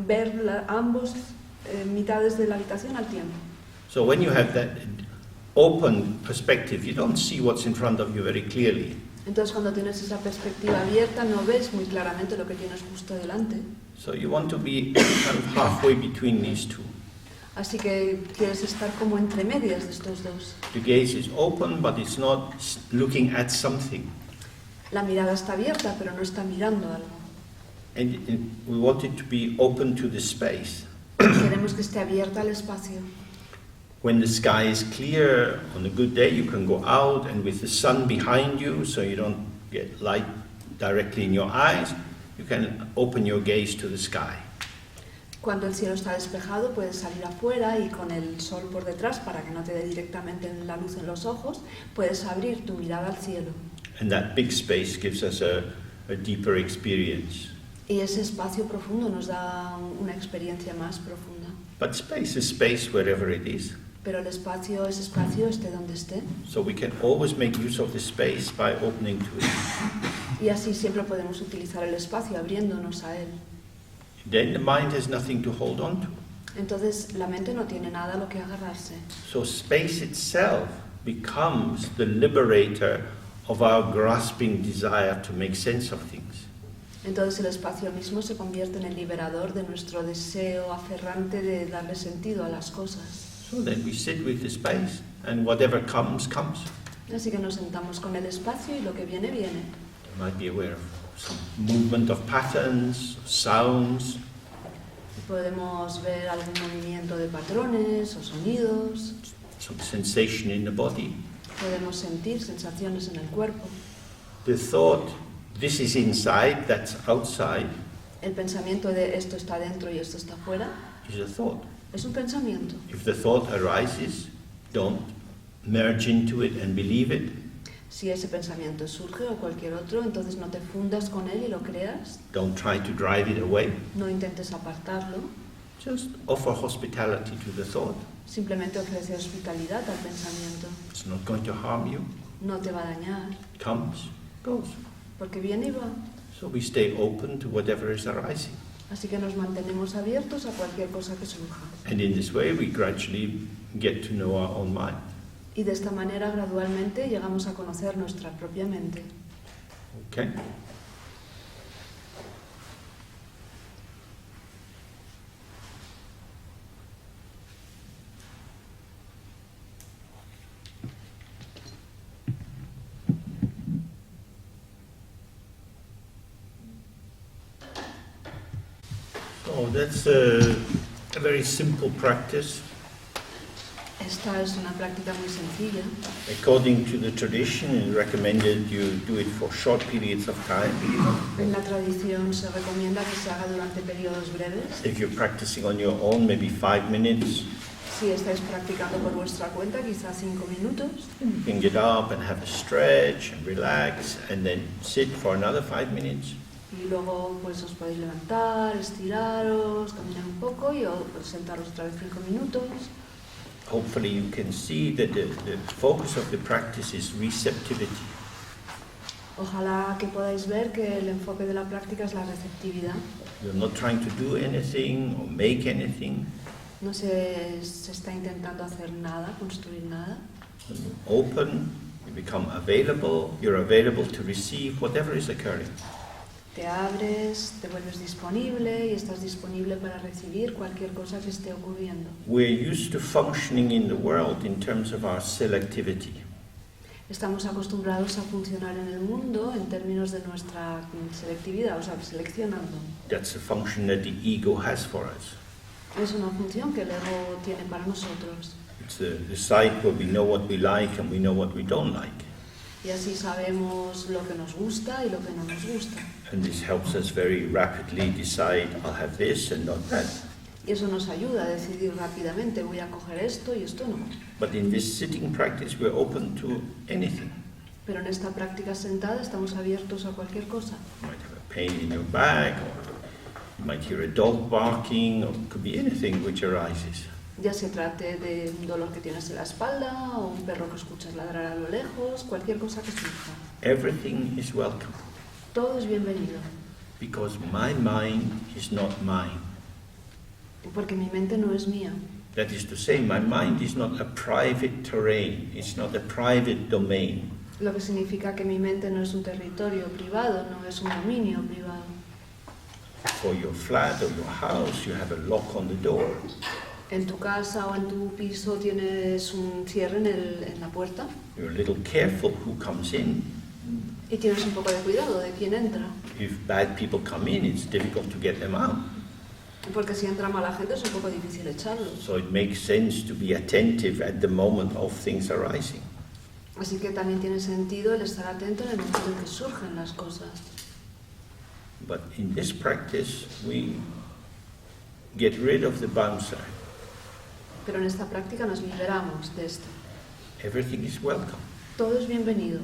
ver ambos mitades de la habitación al tiempo. So when you have that open perspective, you don't see what's in front of you very clearly. Entonces, cuando tienes esa perspectiva abierta, no ves muy claramente lo que tienes justo delante. So you want to be kind of halfway between these two. Así que quieres estar como entre medias de estos dos. The gaze is open, but it's not looking at something. La mirada está abierta, pero no está mirando algo. And we want it to be open to the space. Queremos que esté abierta al espacio. When the sky is clear, on a good day, you can go out, and with the sun behind you, so you don't get light directly in your eyes, you can open your gaze to the sky. Cuando el cielo está despejado, puedes salir afuera y con el sol por detrás, para que no te dé directamente la luz en los ojos, puedes abrir tu mirada al cielo. And that big space gives us a deeper experience. Y ese espacio profundo nos da una experiencia más profunda. But space is space wherever it is. Pero el espacio es espacio, esté donde esté. So we can always make use of the space by opening to it. Y así siempre podemos utilizar el espacio, abriéndonos a él. Then the mind has nothing to hold on to. Entonces la mente no tiene nada a lo que agarrarse. So space itself becomes the liberator of our grasping desire to make sense of things. Entonces el espacio mismo se convierte en el liberador de nuestro deseo aferrante de darle sentido a las cosas. So then we sit with the space, and whatever comes, comes. Así que nos sentamos con el espacio y lo que viene, viene. You might be aware of some movement of patterns, sounds. Podemos ver algún movimiento de patrones o sonidos. Some sensation in the body. Podemos sentir sensaciones en el cuerpo. The thought, this is inside, that's outside, El pensamiento de esto está dentro y esto está fuera is a thought. es un pensamiento. If the thought arises, don't merge into it and believe it. Si ese pensamiento surge o cualquier otro, entonces no te fundas con él y lo creas. Don't try to drive it away. No intentes apartarlo. Just offer hospitality to the thought. Simplemente ofrece hospitalidad al pensamiento. It's not going to harm you. No te va a dañar, It comes, goes. porque viene y va. So we stay open to whatever is arising. Así que nos mantenemos abiertos a cualquier cosa que surja. And in this way we gradually get to know our own mind. Y de esta manera, gradualmente, llegamos a conocer nuestra propia mente. Okay? So that's a very simple practice. Esta es una práctica muy sencilla. According to the tradition, it's recommended you do it for short periods of time. En la tradición se recomienda que se haga durante periodos breves. If you're practicing on your own, maybe 5 minutes. Si estáis practicando por vuestra cuenta, quizás 5 minutos. You can get up and have a stretch and relax, and then sit for another 5 minutes. Y luego pues os podéis levantar, estiraros, caminar un poco y pues, sentaros otra vez 5 minutos. Hopefully you can see that the focus of the practice is receptivity. Ojalá que podáis ver que el enfoque de la práctica es la receptividad. You're not trying to do anything or make anything. No se está intentando hacer nada, construir nada. When you're open, you become available. You're available to receive whatever is occurring. Te abres, te vuelves disponible y estás disponible para recibir cualquier cosa que esté ocurriendo. We're used to functioning in the world in terms of our selectivity. Estamos acostumbrados a funcionar en el mundo en términos de nuestra selectividad, o sea, seleccionando. That's a function that the ego has for us. Es una función que el ego tiene para nosotros. It's the side where we know what we like and we know what we don't like. Y así sabemos lo que nos gusta y lo que no nos gusta. And this helps us very rapidly decide, I'll have this and not that. Y eso nos ayuda a decidir rápidamente, voy a coger esto y esto no. But in this sitting practice, we're open to anything. Pero en esta práctica sentada estamos abiertos a cualquier cosa. You might have a pain in your back, or you might hear a dog barking, or it could be anything which arises. Ya se trate de un dolor que tienes en la espalda o un perro que escuchas ladrar a lo lejos, cualquier cosa que surja. Everything is welcome, Todo es bienvenido, because my mind is not mine. porque mi mente no es mía. That is to say, my mind is not a private terrain, it's not a private domain. Lo que significa que mi mente no es un territorio privado, no es un dominio privado. For your flat or your house, you have a lock on the door. En tu casa o en tu piso tienes un cierre en la puerta You're a little careful who comes in. y tienes un poco de cuidado de quién entra. If bad people come in, it's difficult to get them out. Porque si entra mala gente es un poco difícil echarlos. So it makes sense to be attentive at the moment of things arising. Así que también tiene sentido el estar atento en el momento en que surgen las cosas. But in this practice, we get rid of the bouncer. Pero en esta práctica nos liberamos de esto. Everything is welcome. Todo es bienvenido.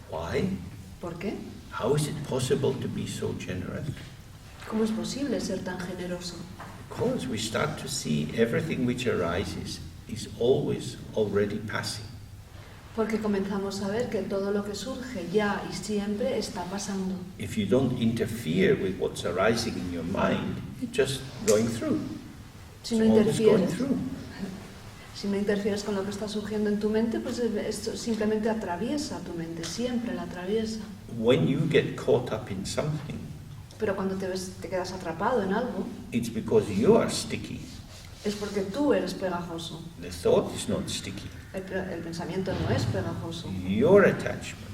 Why? ¿Por qué? How is it possible to be so generous? ¿Cómo es posible ser tan generoso? Because we start to see everything which arises is always already passing. Porque comenzamos a ver que todo lo que surge ya y siempre está pasando. If you don't interfere with what's arising in your mind, it's just going through. Si no It's always going interfieres, through. si no interfieres con lo que está surgiendo en tu mente, pues esto simplemente atraviesa tu mente, siempre la atraviesa. When you get caught up in something, Pero cuando te quedas atrapado en algo, it's because you are sticky. es porque tú eres pegajoso. The thought is not sticky. El pensamiento no es pegajoso, Your attachment.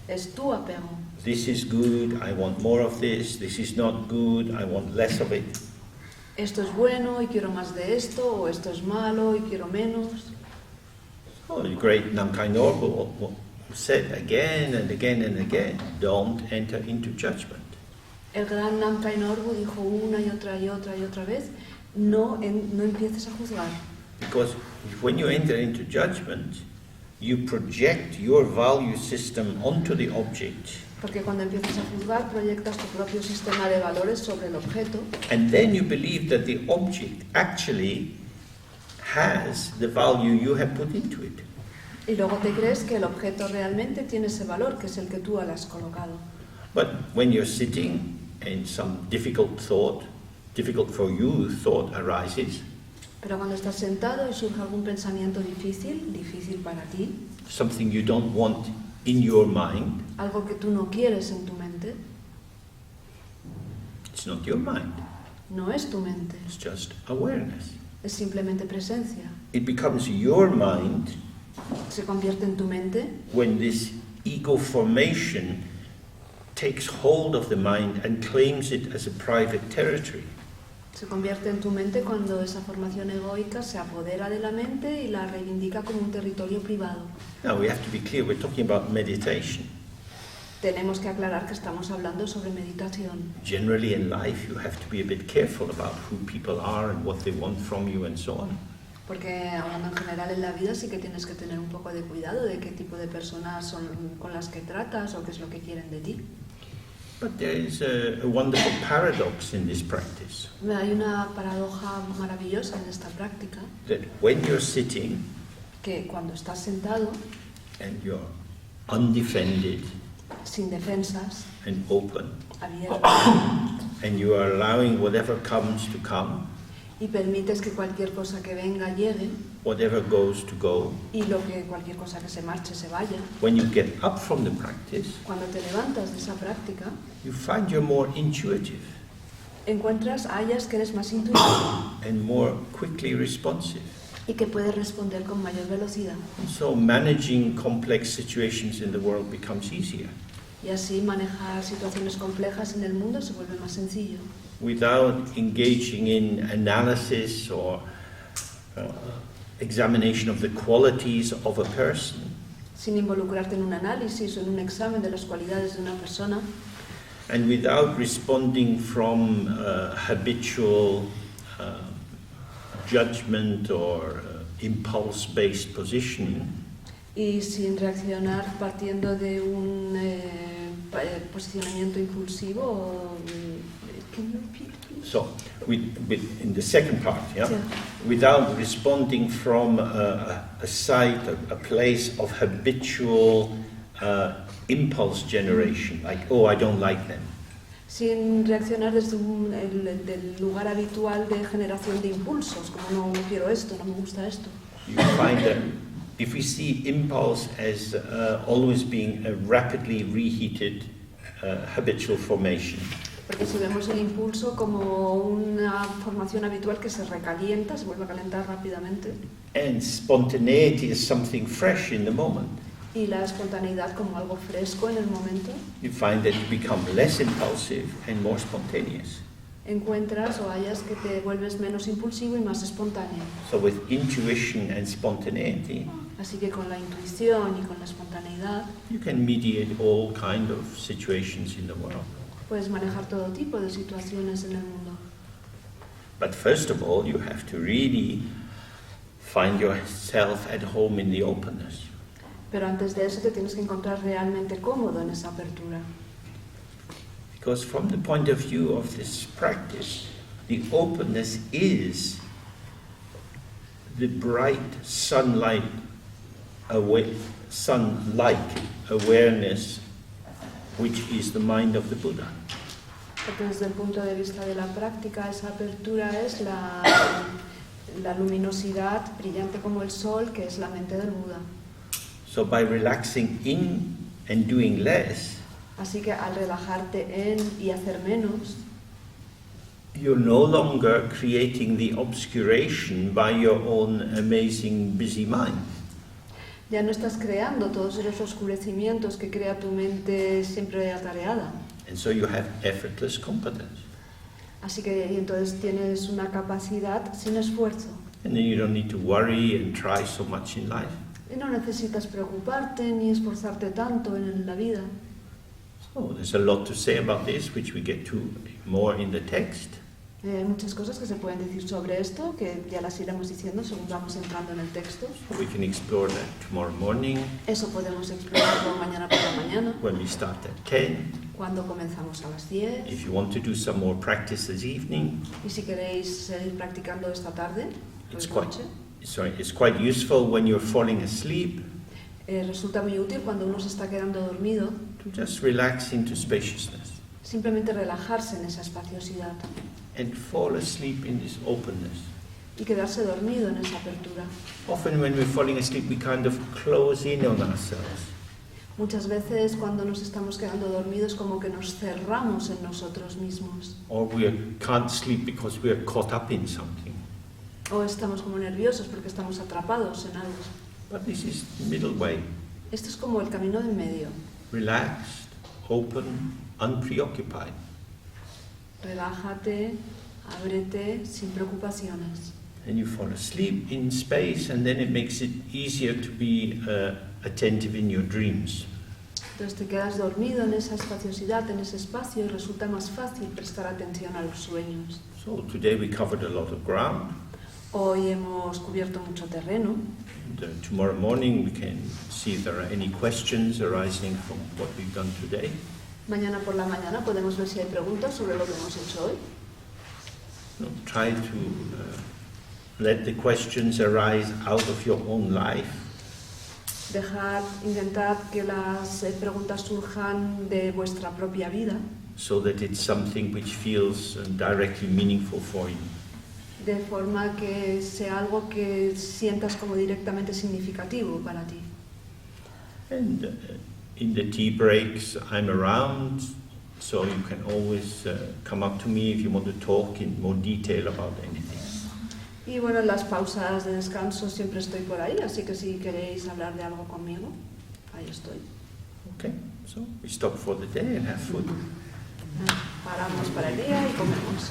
es tu apego. This is good, I want more of this. This is not good, I want less of it. Esto es bueno y quiero más de esto, o esto es malo y quiero menos. Oh, the great Namkhai Norbu said again and again and again, don't enter into judgment. El gran Namkhai Norbu dijo una y otra vez, no empieces a juzgar. Because when you enter into judgment, you project your value system onto the object. Porque cuando empiezas a juzgar, proyectas tu propio sistema de valores sobre el objeto And then you believe that the object actually has the value you have put into it. y luego te crees que el objeto realmente tiene ese valor, que es el que tú le has colocado. But when you're sitting and some difficult for you thought arises, Pero cuando estás sentado y surge algún pensamiento difícil para ti, something you don't want in your mind, algo que tú no quieres en tu mente, it's not your mind, no es tu mente, it's just awareness. es simplemente presencia. It becomes your mind Se convierte en tu mente when this ego formation takes hold of the mind and claims it as a private territory. Se convierte en tu mente cuando esa formación egoica se apodera de la mente y la reivindica como un territorio privado. Now we have to be clear, we're talking about meditation. Tenemos que aclarar que estamos hablando sobre meditación. Generally in life you have to be a bit careful about who people are and what they want from you and so on. Porque hablando en general en la vida sí que tienes que tener un poco de cuidado de qué tipo de personas son con las que tratas o qué es lo que quieren de ti. But there is a wonderful paradox in this practice, Hay una paradoja maravillosa en esta práctica, that when you're sitting que cuando estás sentado, and you're undefended sin defensas, and open, abierto, and you are allowing whatever comes to come, y permites que cualquier cosa que venga llegue, whatever goes to go, y cualquier cosa que se marche se vaya. when you get up from the practice, Cuando te levantas de esa práctica, you find you're more intuitive hallas que eres más intuitivo and more quickly responsive. y que puede responder con mayor velocidad. So managing complex situations in the world becomes easier Y así manejar situaciones complejas en el mundo se vuelve más sencillo, without engaging in analysis or examination of the qualities of a person. sin involucrarte en un análisis o en un examen de las cualidades de una persona, And without responding from habitual judgment or impulse-based positioning, y sin reaccionar partiendo de un posicionamiento impulsivo. O, can you repeat, please? so in the second part, yeah? Yeah. Without responding from a site, a place of habitual impulse generation, like, oh, I don't like them. Sin reaccionar desde del lugar habitual de generación de impulsos, como no quiero esto, no me gusta esto. You find that if we see impulse as always being a rapidly reheated habitual formation, Porque si vemos el impulso como una formación habitual que se recalienta, se vuelve a calentar rápidamente, and spontaneity is something fresh in the moment, y la espontaneidad como algo fresco en el momento, you find that you become less impulsive and more spontaneous. encuentras o hallas que te vuelves menos impulsivo y más espontáneo. So with intuition and spontaneity, Así que con la intuición y con la espontaneidad you can mediate all kind of situations in the world. puedes manejar todo tipo de situaciones en el mundo. But first of all, you have to really find yourself at home in the openness. Pero antes de eso te tienes que encontrar realmente cómodo en esa apertura. Because from the point of view of this practice, the openness is the bright sunlight awareness, which is the mind of the Buddha. Porque desde el punto de vista de la práctica, esa apertura es la luminosidad brillante como el sol, que es la mente del Buda. So by relaxing in and doing less, Así que al relajarte en y hacer menos, you're no longer creating the obscuration by your own amazing busy mind. ya no estás creando todos esos oscurecimientos que crea tu mente siempre atareada. And so you have effortless competence. Así que y entonces tienes una capacidad sin esfuerzo. And then you don't need to worry and try so much in life. Y no necesitas preocuparte ni esforzarte tanto en la vida. So there's a lot to say about this, which we get to more in the text. Hay muchas cosas que se pueden decir sobre esto, que ya las iremos diciendo según vamos entrando en el texto. We can explore that tomorrow morning Eso podemos explorarlo mañana por la mañana, when we start at 10. cuando comenzamos a las 10. If you want to do some more practice this evening, Y si queréis seguir practicando esta tarde, it's pues quite, noche, it's quite useful when you're falling asleep resulta muy útil cuando uno se está quedando dormido, to just relax into spaciousness simplemente relajarse en esa espaciosidad and fall asleep in this openness. y quedarse dormido en esa apertura. Often when we're falling asleep, we kind of close in on ourselves. Muchas veces cuando nos estamos quedando dormidos como que nos cerramos en nosotros mismos, Or we can't sleep because we are caught up in something. o estamos como nerviosos porque estamos atrapados en algo. But this is the middle way. Esto es como el camino del medio. Relaxed, open, unpreoccupied. Relájate, ábrete, sin preocupaciones. And you fall asleep in space, and then it makes it easier to be attentive in your dreams. Entonces te quedas dormido en esa espaciosidad, en ese espacio, y resulta más fácil prestar atención a los sueños. So today we covered a lot of ground. Hoy hemos cubierto mucho terreno. And, tomorrow morning we can see if there are any questions arising from what we've done today. Mañana por la mañana podemos ver si hay preguntas sobre lo que hemos hecho hoy. Try to let the questions arise out of your own life. Intentad que las preguntas surjan de vuestra propia vida, So that it's something which feels directly meaningful for you. de forma que sea algo que sientas como directamente significativo para ti. And in the tea breaks, I'm around, so you can always come up to me if you want to talk in more detail about anything. Y bueno, en las pausas de descanso siempre estoy por ahí, así que si queréis hablar de algo conmigo, ahí estoy. Okay, so we stop for the day and have food. Paramos para el día y comemos.